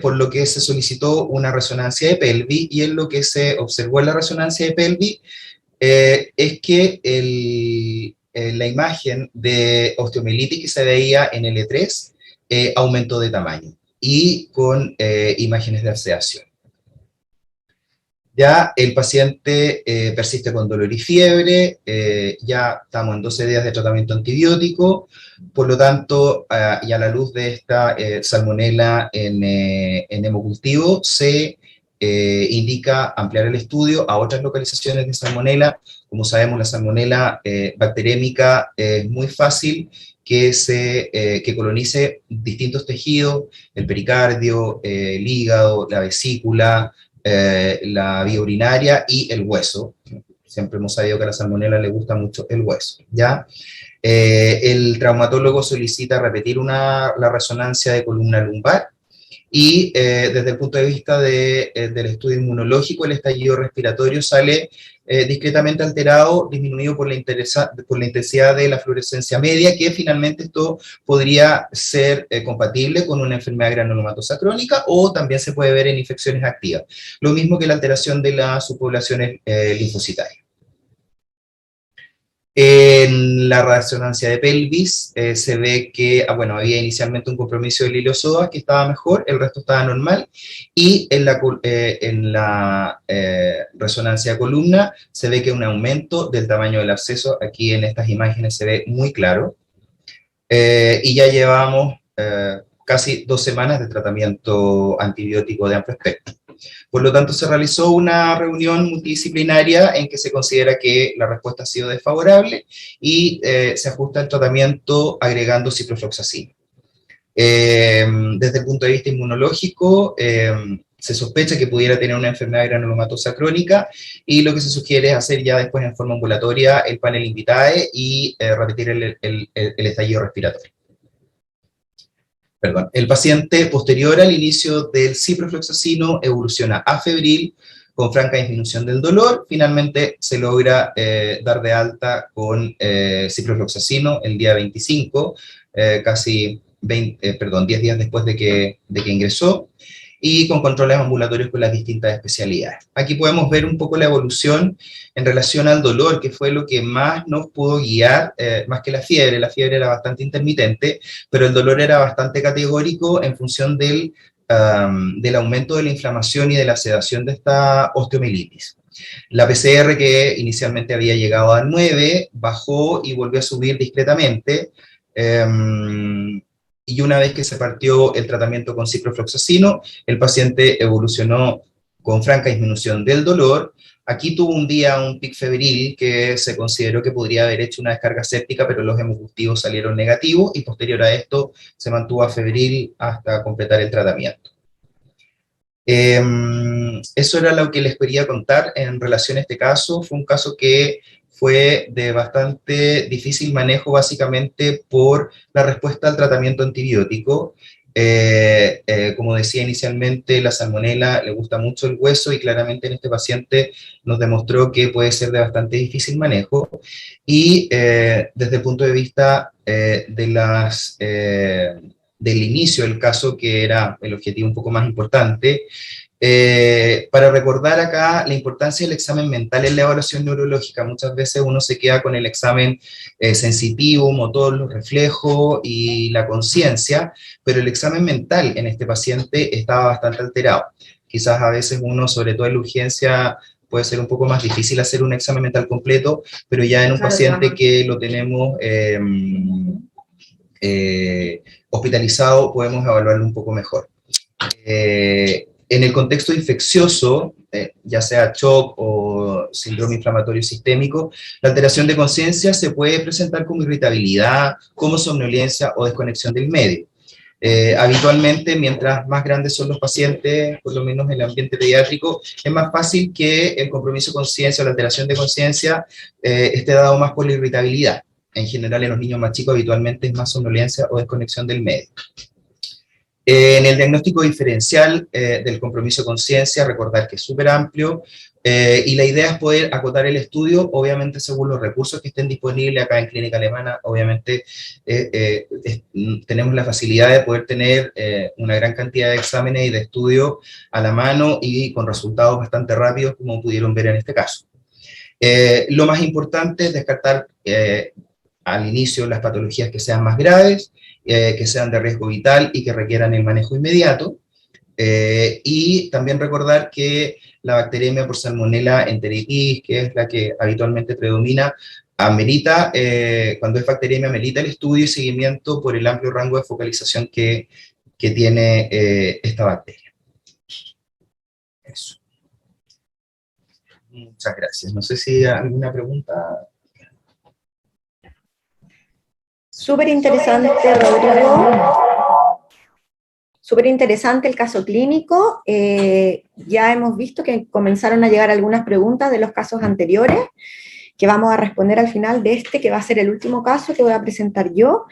por lo que se solicitó una resonancia de pelvis, y en lo que se observó en la resonancia de pelvis es que la imagen de osteomielitis que se veía en L3 aumentó de tamaño, y con imágenes de sedación. Ya el paciente persiste con dolor y fiebre, ya estamos en 12 días de tratamiento antibiótico, por lo tanto, y a la luz de esta salmonela en hemocultivo, se indica ampliar el estudio a otras localizaciones de salmonela. Como sabemos, la salmonela bacteriémica es muy fácil que colonice distintos tejidos, el pericardio, el hígado, la vesícula, la vía urinaria y el hueso. Siempre hemos sabido que a la salmonela le gusta mucho el hueso, ¿ya? El traumatólogo solicita repetir la resonancia de columna lumbar, y desde el punto de vista del estudio inmunológico, el estallido respiratorio sale discretamente alterado, disminuido por la intensidad de la fluorescencia media, que finalmente esto podría ser compatible con una enfermedad granulomatosa crónica, o también se puede ver en infecciones activas. Lo mismo que la alteración de las subpoblaciones linfocitarias. En la resonancia de pelvis se ve que había inicialmente un compromiso del iliosoas que estaba mejor, el resto estaba normal, y en la resonancia de columna se ve que un aumento del tamaño del absceso, aquí en estas imágenes se ve muy claro, y ya llevamos casi 2 semanas de tratamiento antibiótico de amplio espectro. Por lo tanto, se realizó una reunión multidisciplinaria en que se considera que la respuesta ha sido desfavorable, y se ajusta el tratamiento agregando ciprofloxacina. Desde el punto de vista inmunológico, se sospecha que pudiera tener una enfermedad granulomatosa crónica, y lo que se sugiere es hacer ya después en forma ambulatoria el panel Invitae y repetir el estallido respiratorio. Perdón. El paciente, posterior al inicio del ciprofloxacino, evoluciona a febril con franca disminución del dolor. Finalmente se logra dar de alta con ciprofloxacino el día 25, casi 10 días después de que ingresó, y con controles ambulatorios con las distintas especialidades. Aquí podemos ver un poco la evolución en relación al dolor, que fue lo que más nos pudo guiar, más que la fiebre. La fiebre era bastante intermitente, pero el dolor era bastante categórico en función del aumento de la inflamación y de la sedación de esta osteomielitis. La PCR, que inicialmente había llegado a 9, bajó y volvió a subir discretamente, y una vez que se partió el tratamiento con ciprofloxacino, el paciente evolucionó con franca disminución del dolor. Aquí tuvo un día un pic febril que se consideró que podría haber hecho una descarga séptica, pero los hemocultivos salieron negativos, y posterior a esto se mantuvo a febril hasta completar el tratamiento. Eso era lo que les quería contar en relación a este caso. Fue un caso que fue de bastante difícil manejo, básicamente por la respuesta al tratamiento antibiótico. Como decía inicialmente, la salmonela le gusta mucho el hueso y claramente en este paciente nos demostró que puede ser de bastante difícil manejo. Y desde el punto de vista del inicio del caso, que era el objetivo un poco más importante, para recordar acá la importancia del examen mental en la evaluación neurológica. Muchas veces uno se queda con el examen sensitivo, motor, los reflejos y la conciencia, pero el examen mental en este paciente estaba bastante alterado. Quizás a veces uno, sobre todo en la urgencia, puede ser un poco más difícil hacer un examen mental completo, pero ya en un paciente que lo tenemos hospitalizado podemos evaluarlo un poco mejor. En el contexto infeccioso, ya sea shock o síndrome inflamatorio sistémico, la alteración de conciencia se puede presentar como irritabilidad, como somnolencia o desconexión del medio. Habitualmente, mientras más grandes son los pacientes, por lo menos en el ambiente pediátrico, es más fácil que el compromiso de conciencia o la alteración de conciencia esté dado más por la irritabilidad. En general, en los niños más chicos habitualmente es más somnolencia o desconexión del medio. En el diagnóstico diferencial del compromiso de conciencia, recordar que es súper amplio y la idea es poder acotar el estudio, obviamente según los recursos que estén disponibles acá en Clínica Alemana. Obviamente tenemos la facilidad de poder tener una gran cantidad de exámenes y de estudios a la mano y con resultados bastante rápidos, como pudieron ver en este caso. Lo más importante es descartar al inicio las patologías que sean más graves, que sean de riesgo vital y que requieran el manejo inmediato. Y también recordar que la bacteriemia por Salmonella enteritis, que es la que habitualmente predomina, amerita, cuando es bacteriemia, amerita el estudio y seguimiento por el amplio rango de focalización que tiene esta bacteria. Eso. Muchas gracias. No sé si hay alguna pregunta. Súper interesante, Rodrigo. Súper interesante el caso clínico. Ya hemos visto que comenzaron a llegar algunas preguntas de los casos anteriores, que vamos a responder al final de este, que va a ser el último caso que voy a presentar yo.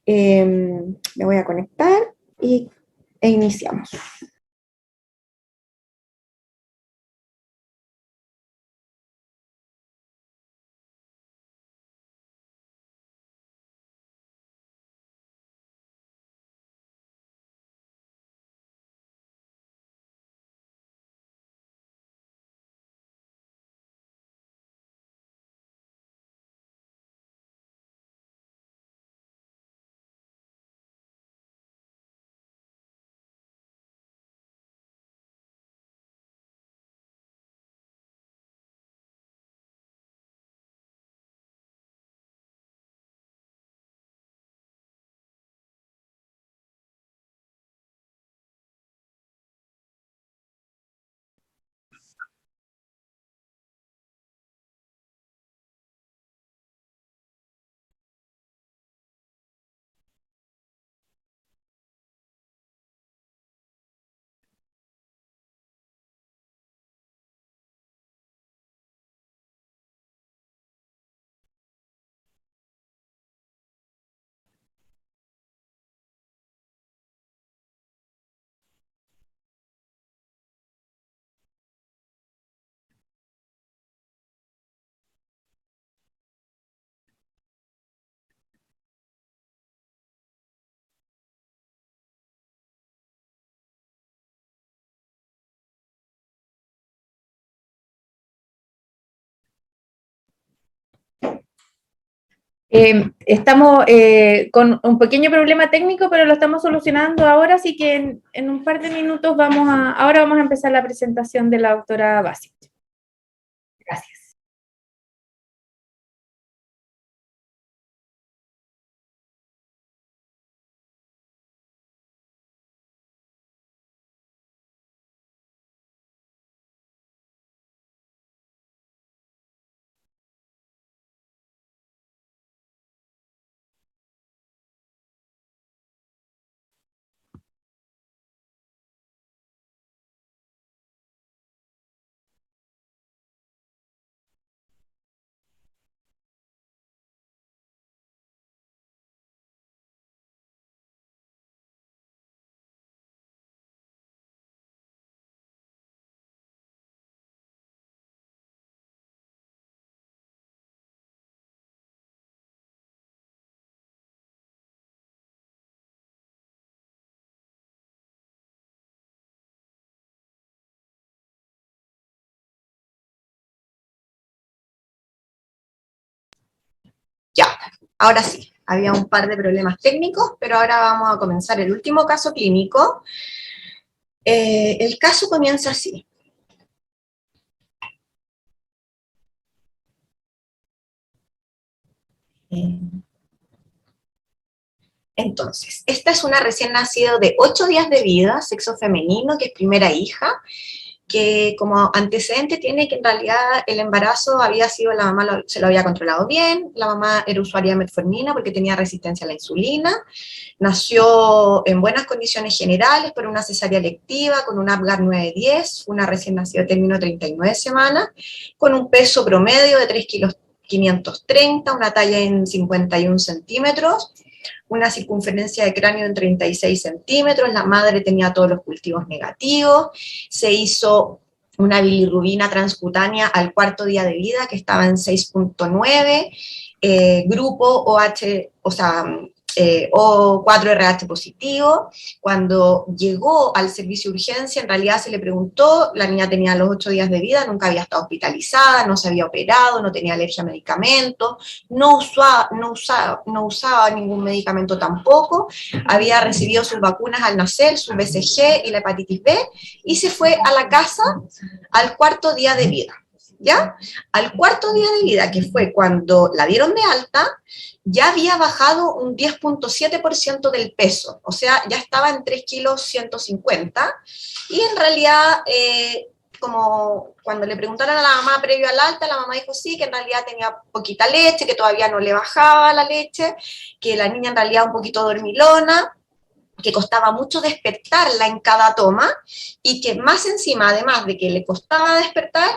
Me voy a conectar e iniciamos. Estamos con un pequeño problema técnico, pero lo estamos solucionando ahora, así que en un par de minutos ahora vamos a empezar la presentación de la doctora Basic. Gracias. Ahora sí, había un par de problemas técnicos, pero ahora vamos a comenzar el último caso clínico. El caso comienza así. Entonces, esta es una recién nacida de 8 días de vida, sexo femenino, que es primera hija, que como antecedente tiene que en realidad el embarazo había sido, la mamá se lo había controlado bien, la mamá era usuaria de metformina porque tenía resistencia a la insulina, nació en buenas condiciones generales por una cesárea electiva, con un Apgar 910, una recién nacida término 39 semanas, con un peso promedio de 3 kilos 530, una talla en 51 centímetros, una circunferencia de cráneo en 36 centímetros, la madre tenía todos los cultivos negativos, se hizo una bilirrubina transcutánea al 4.º día de vida que estaba en 6.9, grupo OH, o sea, O4RH positivo. Cuando llegó al servicio de urgencia, en realidad se le preguntó, la niña tenía los 8 días de vida, nunca había estado hospitalizada, no se había operado, no tenía alergia a medicamentos, no usaba ningún medicamento tampoco, había recibido sus vacunas al nacer, su BCG y la hepatitis B, y se fue a la casa al 4.º día de vida. ¿Ya? Al 4.º día de vida, que fue cuando la dieron de alta, ya había bajado un 10.7% del peso, o sea, ya estaba en 3 kilos 150, y en realidad, como cuando le preguntaron a la mamá previo al alta, la mamá dijo sí, que en realidad tenía poquita leche, que todavía no le bajaba la leche, que la niña en realidad un poquito dormilona, que costaba mucho despertarla en cada toma, y que más encima, además de que le costaba despertar,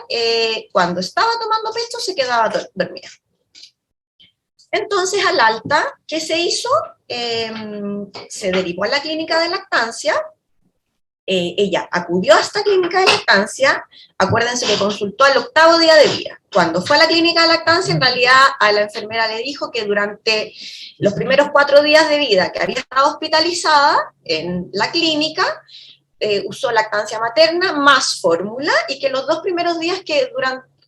cuando estaba tomando pecho se quedaba dormida. Entonces, al alta, ¿qué se hizo? Se derivó a la clínica de lactancia. Ella acudió a esta clínica de lactancia, acuérdense que consultó al 8.º día de vida. Cuando fue a la clínica de lactancia, en realidad a la enfermera le dijo que durante los primeros 4 días de vida que había estado hospitalizada en la clínica, usó lactancia materna más fórmula, y que los 2 primeros días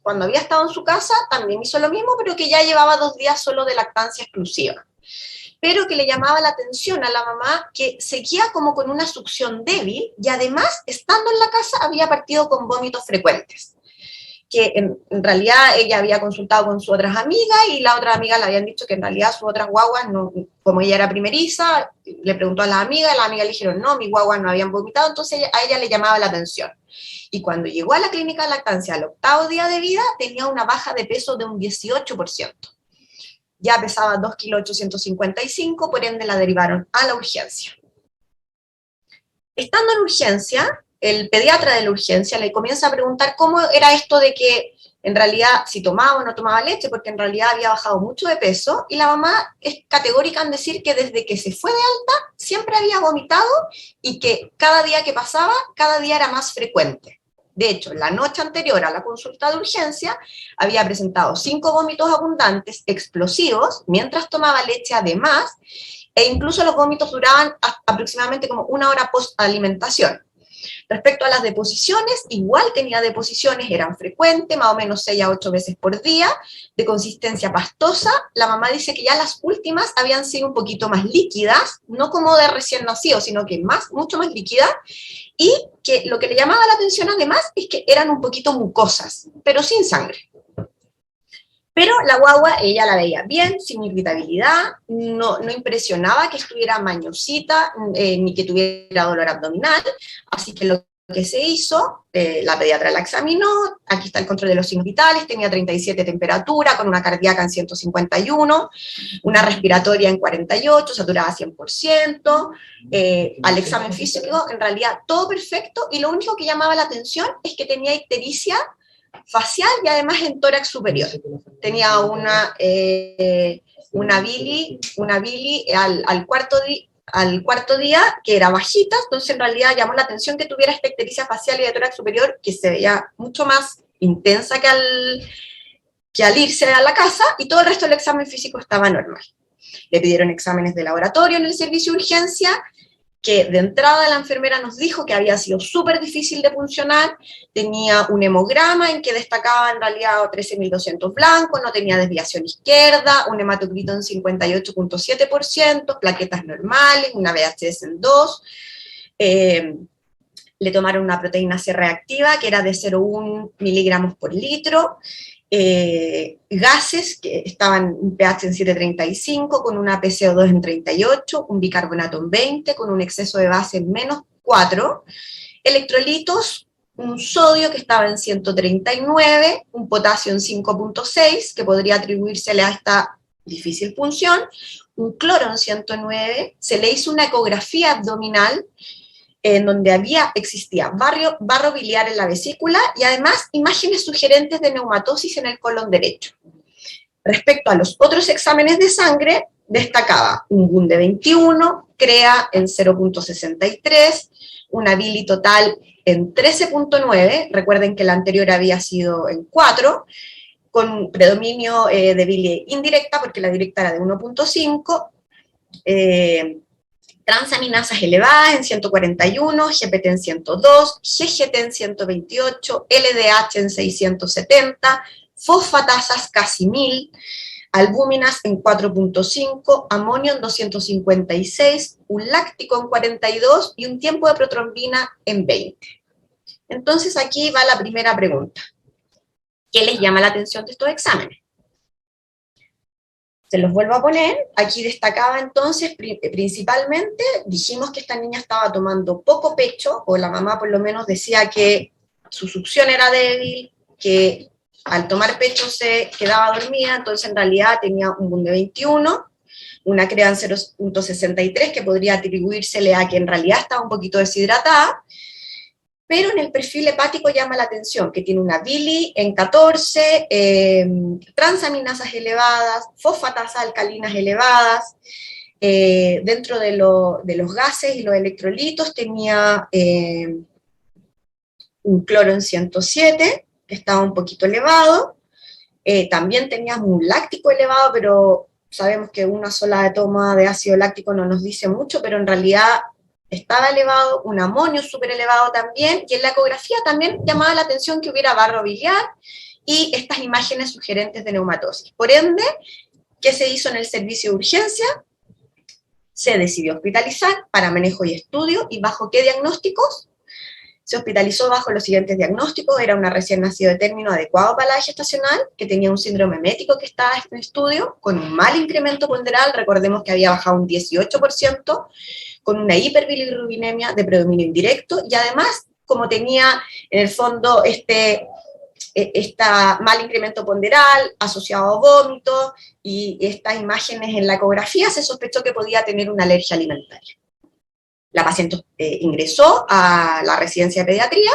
cuando había estado en su casa también hizo lo mismo, pero que ya llevaba 2 días solo de lactancia exclusiva. Pero que le llamaba la atención a la mamá que seguía como con una succión débil, y además, estando en la casa, había partido con vómitos frecuentes. Que en realidad ella había consultado con sus otras amigas, y las otras amigas le habían dicho que en realidad sus otras guaguas, no, como ella era primeriza, le preguntó a las amigas le dijeron no, mis guaguas no habían vomitado, entonces a ella le llamaba la atención. Y cuando llegó a la clínica de lactancia al 8.º día de vida, tenía una baja de peso de un 18%. Ya pesaba 2 kilos 855, por ende la derivaron a la urgencia. Estando en urgencia, el pediatra de la urgencia le comienza a preguntar cómo era esto de que en realidad si tomaba o no tomaba leche, porque en realidad había bajado mucho de peso, y la mamá es categórica en decir que desde que se fue de alta siempre había vomitado, y que cada día que pasaba, cada día era más frecuente. De hecho, la noche anterior a la consulta de urgencia había presentado 5 vómitos abundantes, explosivos, mientras tomaba leche además, e incluso los vómitos duraban aproximadamente como 1 hora post-alimentación. Respecto a las deposiciones, igual tenía deposiciones, eran frecuentes, más o menos 6 a 8 veces por día, de consistencia pastosa. La mamá dice que ya las últimas habían sido un poquito más líquidas, no como de recién nacido, sino que mucho más líquidas, y que lo que le llamaba la atención además es que eran un poquito mucosas, pero sin sangre. Pero la guagua, ella la veía bien, sin irritabilidad, no impresionaba que estuviera mañosita, ni que tuviera dolor abdominal, así que lo que se hizo, la pediatra la examinó, aquí está el control de los signos vitales, tenía 37 temperatura, con una cardíaca en 151, una respiratoria en 48, saturada 100%, al examen físico, en realidad todo perfecto, y lo único que llamaba la atención es que tenía ictericia facial y además en tórax superior. Tenía una bili al cuarto día que era bajita, entonces en realidad llamó la atención que tuviera esta ictericia facial y de tórax superior, que se veía mucho más intensa que al irse a la casa, y todo el resto del examen físico estaba normal. Le pidieron exámenes de laboratorio en el servicio de urgencia, que de entrada la enfermera nos dijo que había sido súper difícil de puncionar, tenía un hemograma en que destacaba en realidad 13.200 blancos, no tenía desviación izquierda, un hematocrito en 58.7%, plaquetas normales, una VHS en 2, le tomaron una proteína C reactiva que era de 0,1 miligramos por litro, gases que estaban un pH en 7,35, con una PCO2 en 38, un bicarbonato en 20, con un exceso de base en -4, electrolitos, un sodio que estaba en 139, un potasio en 5,6, que podría atribuírsele a esta difícil punción, un cloro en 109, se le hizo una ecografía abdominal, en donde existía barro biliar en la vesícula y además imágenes sugerentes de neumatosis en el colon derecho. Respecto a los otros exámenes de sangre, destacaba un GUN de 21, CREA en 0,63, una bili total en 13,9, recuerden que la anterior había sido en 4, con predominio de bili indirecta, porque la directa era de 1,5, transaminasas elevadas en 141, GPT en 102, GGT en 128, LDH en 670, fosfatasas casi 1000, albúminas en 4,5, amonio en 256, un láctico en 42 y un tiempo de protrombina en 20. Entonces aquí va la primera pregunta. ¿Qué les llama la atención de estos exámenes? Se los vuelvo a poner, aquí destacaba entonces, principalmente, dijimos que esta niña estaba tomando poco pecho, o la mamá por lo menos decía que su succión era débil, que al tomar pecho se quedaba dormida, entonces en realidad tenía un GUN de 21, una CREA en 0,63, que podría atribuírsele a que en realidad estaba un poquito deshidratada, pero en el perfil hepático llama la atención que tiene una bili en 14, transaminasas elevadas, fosfatasas alcalinas elevadas, dentro de los gases y los electrolitos tenía un cloro en 107, que estaba un poquito elevado, también teníamos un láctico elevado, pero sabemos que una sola toma de ácido láctico no nos dice mucho, pero en realidad estaba elevado, un amonio súper elevado también, y en la ecografía también llamaba la atención que hubiera barro biliar y estas imágenes sugerentes de neumatosis. Por ende, ¿qué se hizo en el servicio de urgencia? Se decidió hospitalizar para manejo y estudio, ¿y bajo qué diagnósticos? Se hospitalizó bajo los siguientes diagnósticos: era una recién nacido de término adecuado para la gestacional, que tenía un síndrome emético que estaba en estudio, con un mal incremento ponderal, recordemos que había bajado un 18%, con una hiperbilirrubinemia de predominio indirecto, y además, como tenía en el fondo mal incremento ponderal asociado a vómito y estas imágenes en la ecografía, se sospechó que podía tener una alergia alimentaria. La paciente ingresó a la residencia de pediatría,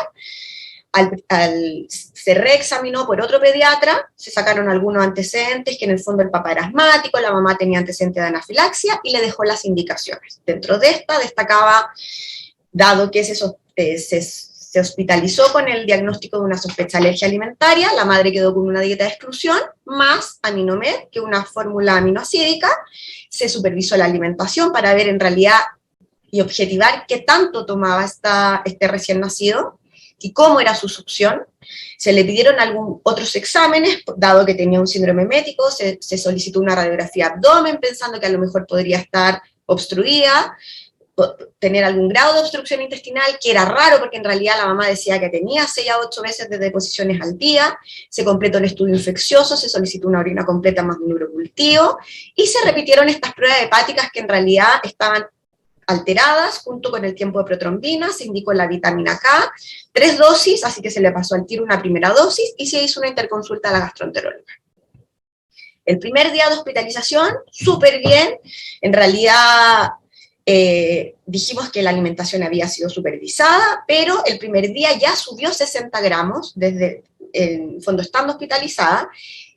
se reexaminó por otro pediatra, se sacaron algunos antecedentes, que en el fondo el papá era asmático, la mamá tenía antecedentes de anafilaxia, y le dejó las indicaciones. Dentro de esta destacaba, dado que se hospitalizó con el diagnóstico de una sospecha de alergia alimentaria, la madre quedó con una dieta de exclusión, más Aminomed, que es una fórmula aminoácidica, se supervisó la alimentación para ver en realidad y objetivar qué tanto tomaba este recién nacido, y cómo era su succión. Se le pidieron otros exámenes, dado que tenía un síndrome emético, se solicitó una radiografía abdomen, pensando que a lo mejor podría estar obstruida, tener algún grado de obstrucción intestinal, que era raro porque en realidad la mamá decía que tenía 6 a 8 veces de deposiciones al día. Se completó el estudio infeccioso, se solicitó una orina completa más un urocultivo, y se repitieron estas pruebas hepáticas que en realidad estaban alteradas, junto con el tiempo de protrombina, se indicó la vitamina K, 3 dosis, así que se le pasó al tiro una primera dosis, y se hizo una interconsulta a la gastroenteróloga. El primer día de hospitalización, súper bien, en realidad dijimos que la alimentación había sido supervisada, pero el primer día ya subió 60 gramos, desde el fondo estando hospitalizada.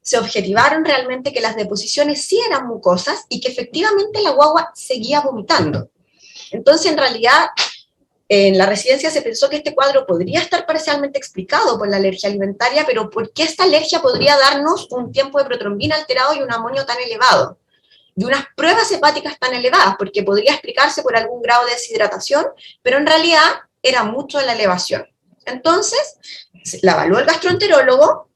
Se objetivaron realmente que las deposiciones sí eran mucosas, y que efectivamente la guagua seguía vomitando. Entonces, en realidad, en la residencia se pensó que este cuadro podría estar parcialmente explicado por la alergia alimentaria, pero ¿por qué esta alergia podría darnos un tiempo de protrombina alterado y un amonio tan elevado? de unas pruebas hepáticas tan elevadas, porque podría explicarse por algún grado de deshidratación, pero en realidad era mucho la elevación. Entonces, la evaluó el gastroenterólogo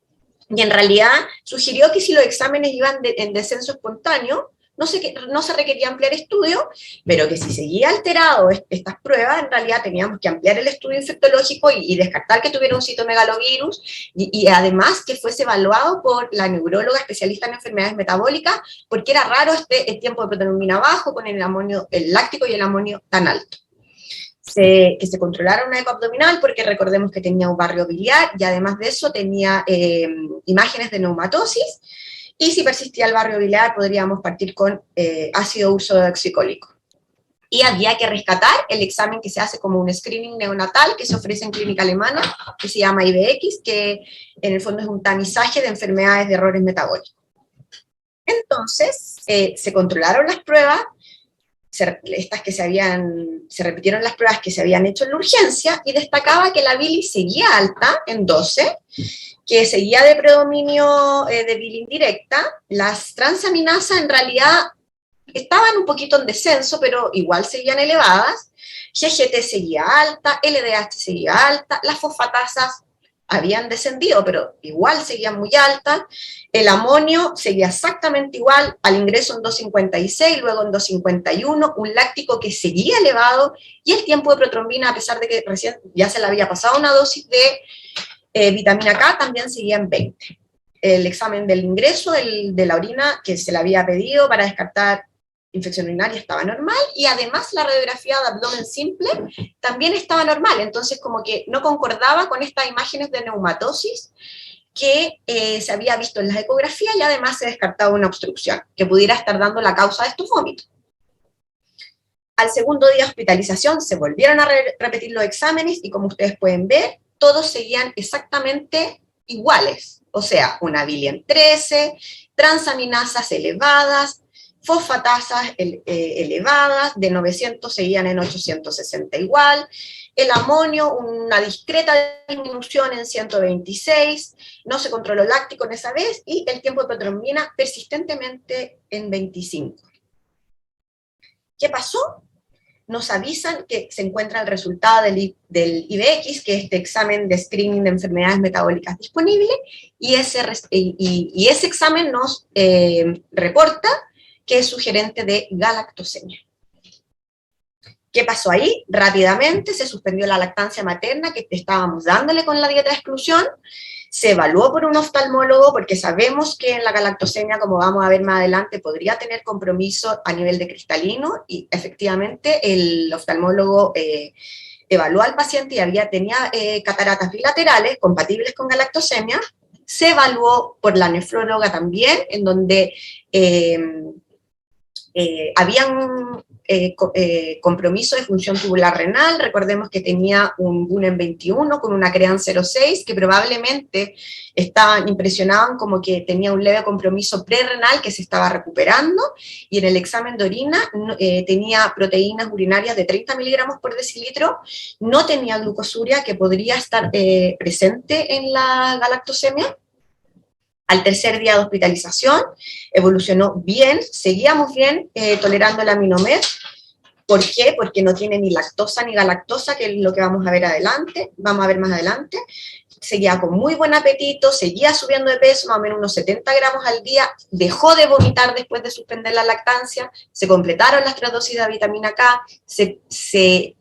y en realidad sugirió que si los exámenes iban en descenso espontáneo, no se requería ampliar estudio, pero que si seguía alterado estas pruebas, en realidad teníamos que ampliar el estudio infectológico y descartar que tuviera un citomegalovirus, y además que fuese evaluado por la neuróloga especialista en enfermedades metabólicas, porque era raro el tiempo de protrombina bajo con el láctico y el amonio tan alto. Que se controlara una eco abdominal, porque recordemos que tenía un barrio biliar, y además de eso tenía imágenes de neumatosis, y si persistía el barrio biliar podríamos partir con ácido ursodeoxicólico. Y había que rescatar el examen que se hace como un screening neonatal que se ofrece en clínica alemana, que se llama IBX, que en el fondo es un tamizaje de enfermedades de errores metabólicos. Entonces, se controlaron las pruebas, se repitieron las pruebas que se habían hecho en la urgencia, y destacaba que la bilis seguía alta en 12, que seguía de predominio de bilis indirecta, las transaminasas en realidad estaban un poquito en descenso, pero igual seguían elevadas, GGT seguía alta, LDH seguía alta, las fosfatasas habían descendido, pero igual seguían muy altas, el amonio seguía exactamente igual, al ingreso en 2,56, luego en 2,51, un láctico que seguía elevado, y el tiempo de protrombina, a pesar de que recién ya se le había pasado una dosis de vitamina K, también seguía en 20. El examen del ingreso de la orina que se le había pedido para descartar infección urinaria estaba normal, y además la radiografía de abdomen simple también estaba normal, entonces como que no concordaba con estas imágenes de neumatosis que se había visto en las ecografías, y además se descartaba una obstrucción que pudiera estar dando la causa de estos vómitos. Al segundo día de hospitalización se volvieron a repetir los exámenes, y como ustedes pueden ver, todos seguían exactamente iguales, o sea, una bilis en 13, transaminasas elevadas, fosfatasas elevadas, de 900 seguían en 860 igual, el amonio una discreta disminución en 126, no se controló láctico en esa vez, y el tiempo de protrombina persistentemente en 25. ¿Qué pasó? Nos avisan que se encuentra el resultado del IBX, que es este examen de screening de enfermedades metabólicas disponible, y ese examen nos reporta que es sugerente de galactosemia. ¿Qué pasó ahí? Rápidamente se suspendió la lactancia materna que estábamos dándole con la dieta de exclusión, se evaluó por un oftalmólogo, porque sabemos que en la galactosemia, como vamos a ver más adelante, podría tener compromiso a nivel de cristalino, y efectivamente el oftalmólogo evaluó al paciente y tenía cataratas bilaterales compatibles con galactosemia. Se evaluó por la nefróloga también, en donde habían compromiso de función tubular renal. Recordemos que tenía un Gunen 21 con una CREAN 0,6, que probablemente impresionaban como que tenía un leve compromiso prerrenal que se estaba recuperando, y en el examen de orina tenía proteínas urinarias de 30 miligramos por decilitro, no tenía glucosuria, que podría estar presente en la galactosemia. Al tercer día de hospitalización evolucionó bien, seguíamos bien tolerando el Aminomed. ¿Por qué? Porque no tiene ni lactosa ni galactosa, que es lo que vamos a ver más adelante. Seguía con muy buen apetito, seguía subiendo de peso, más o menos unos 70 gramos al día, dejó de vomitar después de suspender la lactancia, se completaron las 3 dosis de vitamina K, se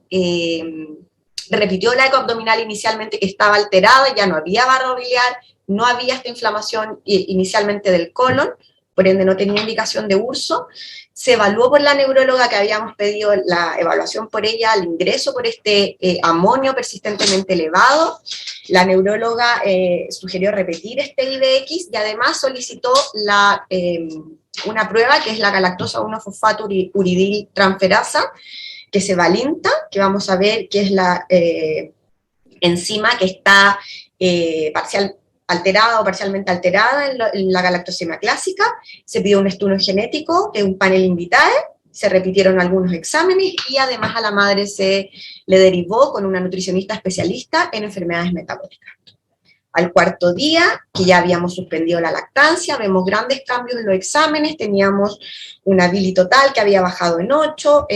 repitió la eco abdominal inicialmente, que estaba alterada, ya no había barro biliar, no había esta inflamación inicialmente del colon, por ende no tenía indicación de urso. Se evaluó por la neuróloga, que habíamos pedido la evaluación por ella, el ingreso por este amonio persistentemente elevado. La neuróloga sugirió repetir este IBX, y además solicitó una prueba que es la galactosa 1-fosfato uridil transferasa, que se valinta, que vamos a ver que es la enzima que está alterada o parcialmente alterada en la galactosemia clásica. Se pidió un estudio genético de un panel invitae, se repitieron algunos exámenes, y además a la madre se le derivó con una nutricionista especialista en enfermedades metabólicas. Al cuarto día, que ya habíamos suspendido la lactancia, vemos grandes cambios en los exámenes, teníamos una bili total que había bajado en 8,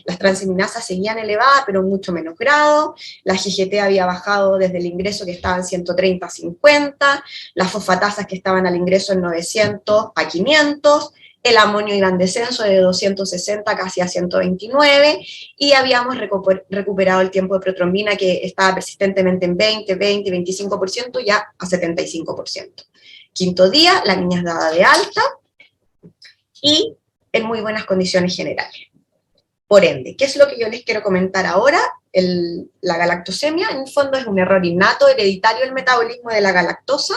las transaminasas seguían elevadas, pero en mucho menos grado, la GGT había bajado desde el ingreso que estaba en 130 a 50, las fosfatasas que estaban al ingreso en 900 a 500, el amonio iba en descenso de 260 casi a 129, y habíamos recuperado el tiempo de protrombina que estaba persistentemente en 20, 25%, ya a 75%. Quinto día, la niña es dada de alta, y en muy buenas condiciones generales. Por ende, ¿qué es lo que yo les quiero comentar ahora? La galactosemia, en el fondo, es un error innato hereditario del metabolismo de la galactosa.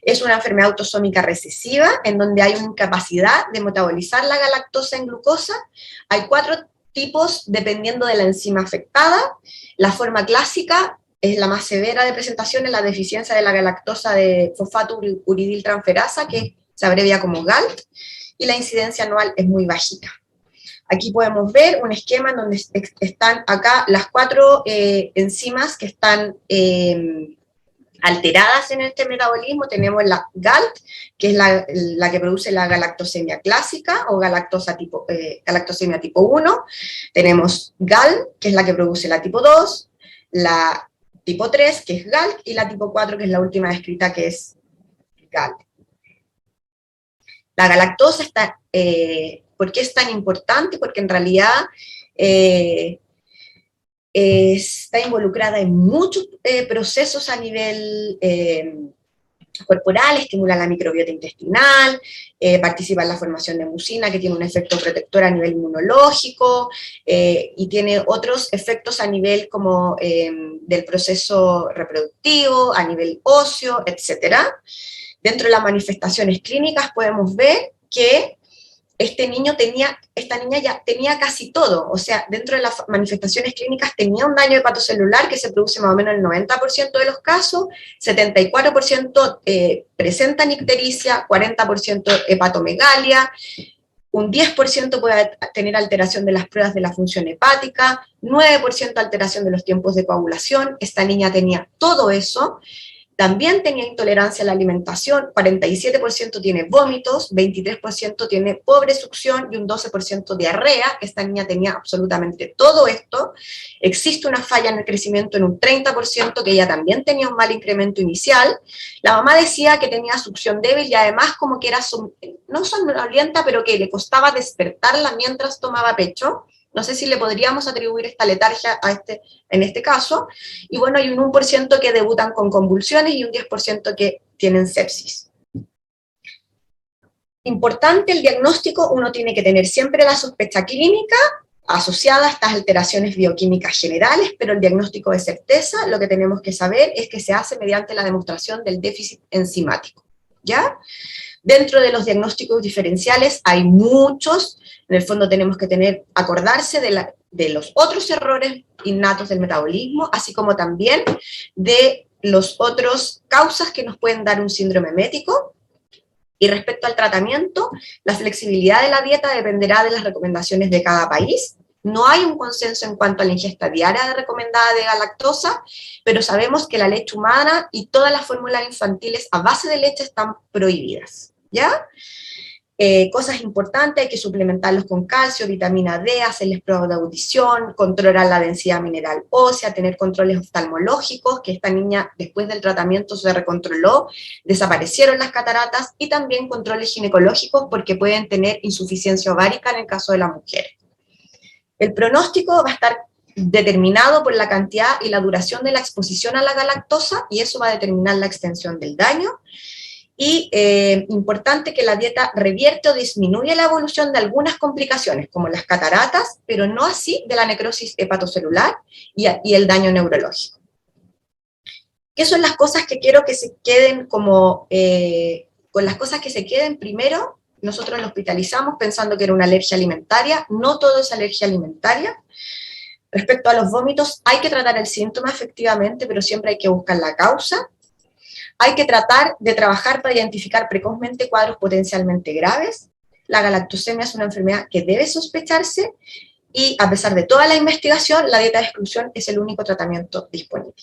Es una enfermedad autosómica recesiva, en donde hay una incapacidad de metabolizar la galactosa en glucosa. Hay 4 tipos dependiendo de la enzima afectada. La forma clásica es la más severa de presentación, es la deficiencia de la galactosa de fosfato uridiltransferasa, que se abrevia como GALT, y la incidencia anual es muy bajita. Aquí podemos ver un esquema en donde están acá las 4 enzimas que están alteradas en este metabolismo. Tenemos la GALT, que es la que produce la galactosemia clásica o galactosemia tipo 1. Tenemos GAL, que es la que produce la tipo 2, la tipo 3, que es GALT, y la tipo 4, que es la última descrita, que es GALT. La galactosa está... ¿Por qué es tan importante? Porque en realidad está involucrada en muchos procesos a nivel corporal, estimula la microbiota intestinal, participa en la formación de mucina, que tiene un efecto protector a nivel inmunológico, y tiene otros efectos a nivel como del proceso reproductivo, a nivel óseo, etc. Dentro de las manifestaciones clínicas podemos ver que esta niña ya tenía casi todo, o sea, dentro de las manifestaciones clínicas tenía un daño hepatocelular que se produce más o menos en el 90% de los casos, 74% presentan ictericia, 40% hepatomegalia, un 10% puede tener alteración de las pruebas de la función hepática, 9% alteración de los tiempos de coagulación. Esta niña tenía todo eso. También tenía intolerancia a la alimentación, 47% tiene vómitos, 23% tiene pobre succión y un 12% diarrea. Esta niña tenía absolutamente todo esto. Existe una falla en el crecimiento en un 30%, que ella también tenía un mal incremento inicial. La mamá decía que tenía succión débil y además como que era, no somnolienta, pero que le costaba despertarla mientras tomaba pecho. No sé si le podríamos atribuir esta letargia en este caso. Y bueno, hay un 1% que debutan con convulsiones y un 10% que tienen sepsis. Importante el diagnóstico, uno tiene que tener siempre la sospecha clínica asociada a estas alteraciones bioquímicas generales, pero el diagnóstico de certeza, lo que tenemos que saber es que se hace mediante la demostración del déficit enzimático, ¿ya? Dentro de los diagnósticos diferenciales hay muchos. En el fondo tenemos que acordarse de los otros errores innatos del metabolismo, así como también de los otros causas que nos pueden dar un síndrome emético. Y respecto al tratamiento, la flexibilidad de la dieta dependerá de las recomendaciones de cada país. No hay un consenso en cuanto a la ingesta diaria recomendada de galactosa, pero sabemos que la leche humana y todas las fórmulas infantiles a base de leche están prohibidas, ¿ya? Cosas importantes, hay que suplementarlos con calcio, vitamina D, hacerles pruebas de audición, controlar la densidad mineral ósea, tener controles oftalmológicos, que esta niña después del tratamiento se recontroló, desaparecieron las cataratas, y también controles ginecológicos porque pueden tener insuficiencia ovárica en el caso de la mujer. El pronóstico va a estar determinado por la cantidad y la duración de la exposición a la galactosa, y eso va a determinar la extensión del daño. Y importante que la dieta revierte o disminuye la evolución de algunas complicaciones, como las cataratas, pero no así de la necrosis hepatocelular y el daño neurológico. ¿Qué son las cosas que quiero que se queden como, con las cosas que se queden? Primero, nosotros lo hospitalizamos pensando que era una alergia alimentaria, no todo es alergia alimentaria. Respecto a los vómitos, hay que tratar el síntoma efectivamente, pero siempre hay que buscar la causa. Hay que tratar de trabajar para identificar precozmente cuadros potencialmente graves. La galactosemia es una enfermedad que debe sospecharse, y a pesar de toda la investigación, la dieta de exclusión es el único tratamiento disponible.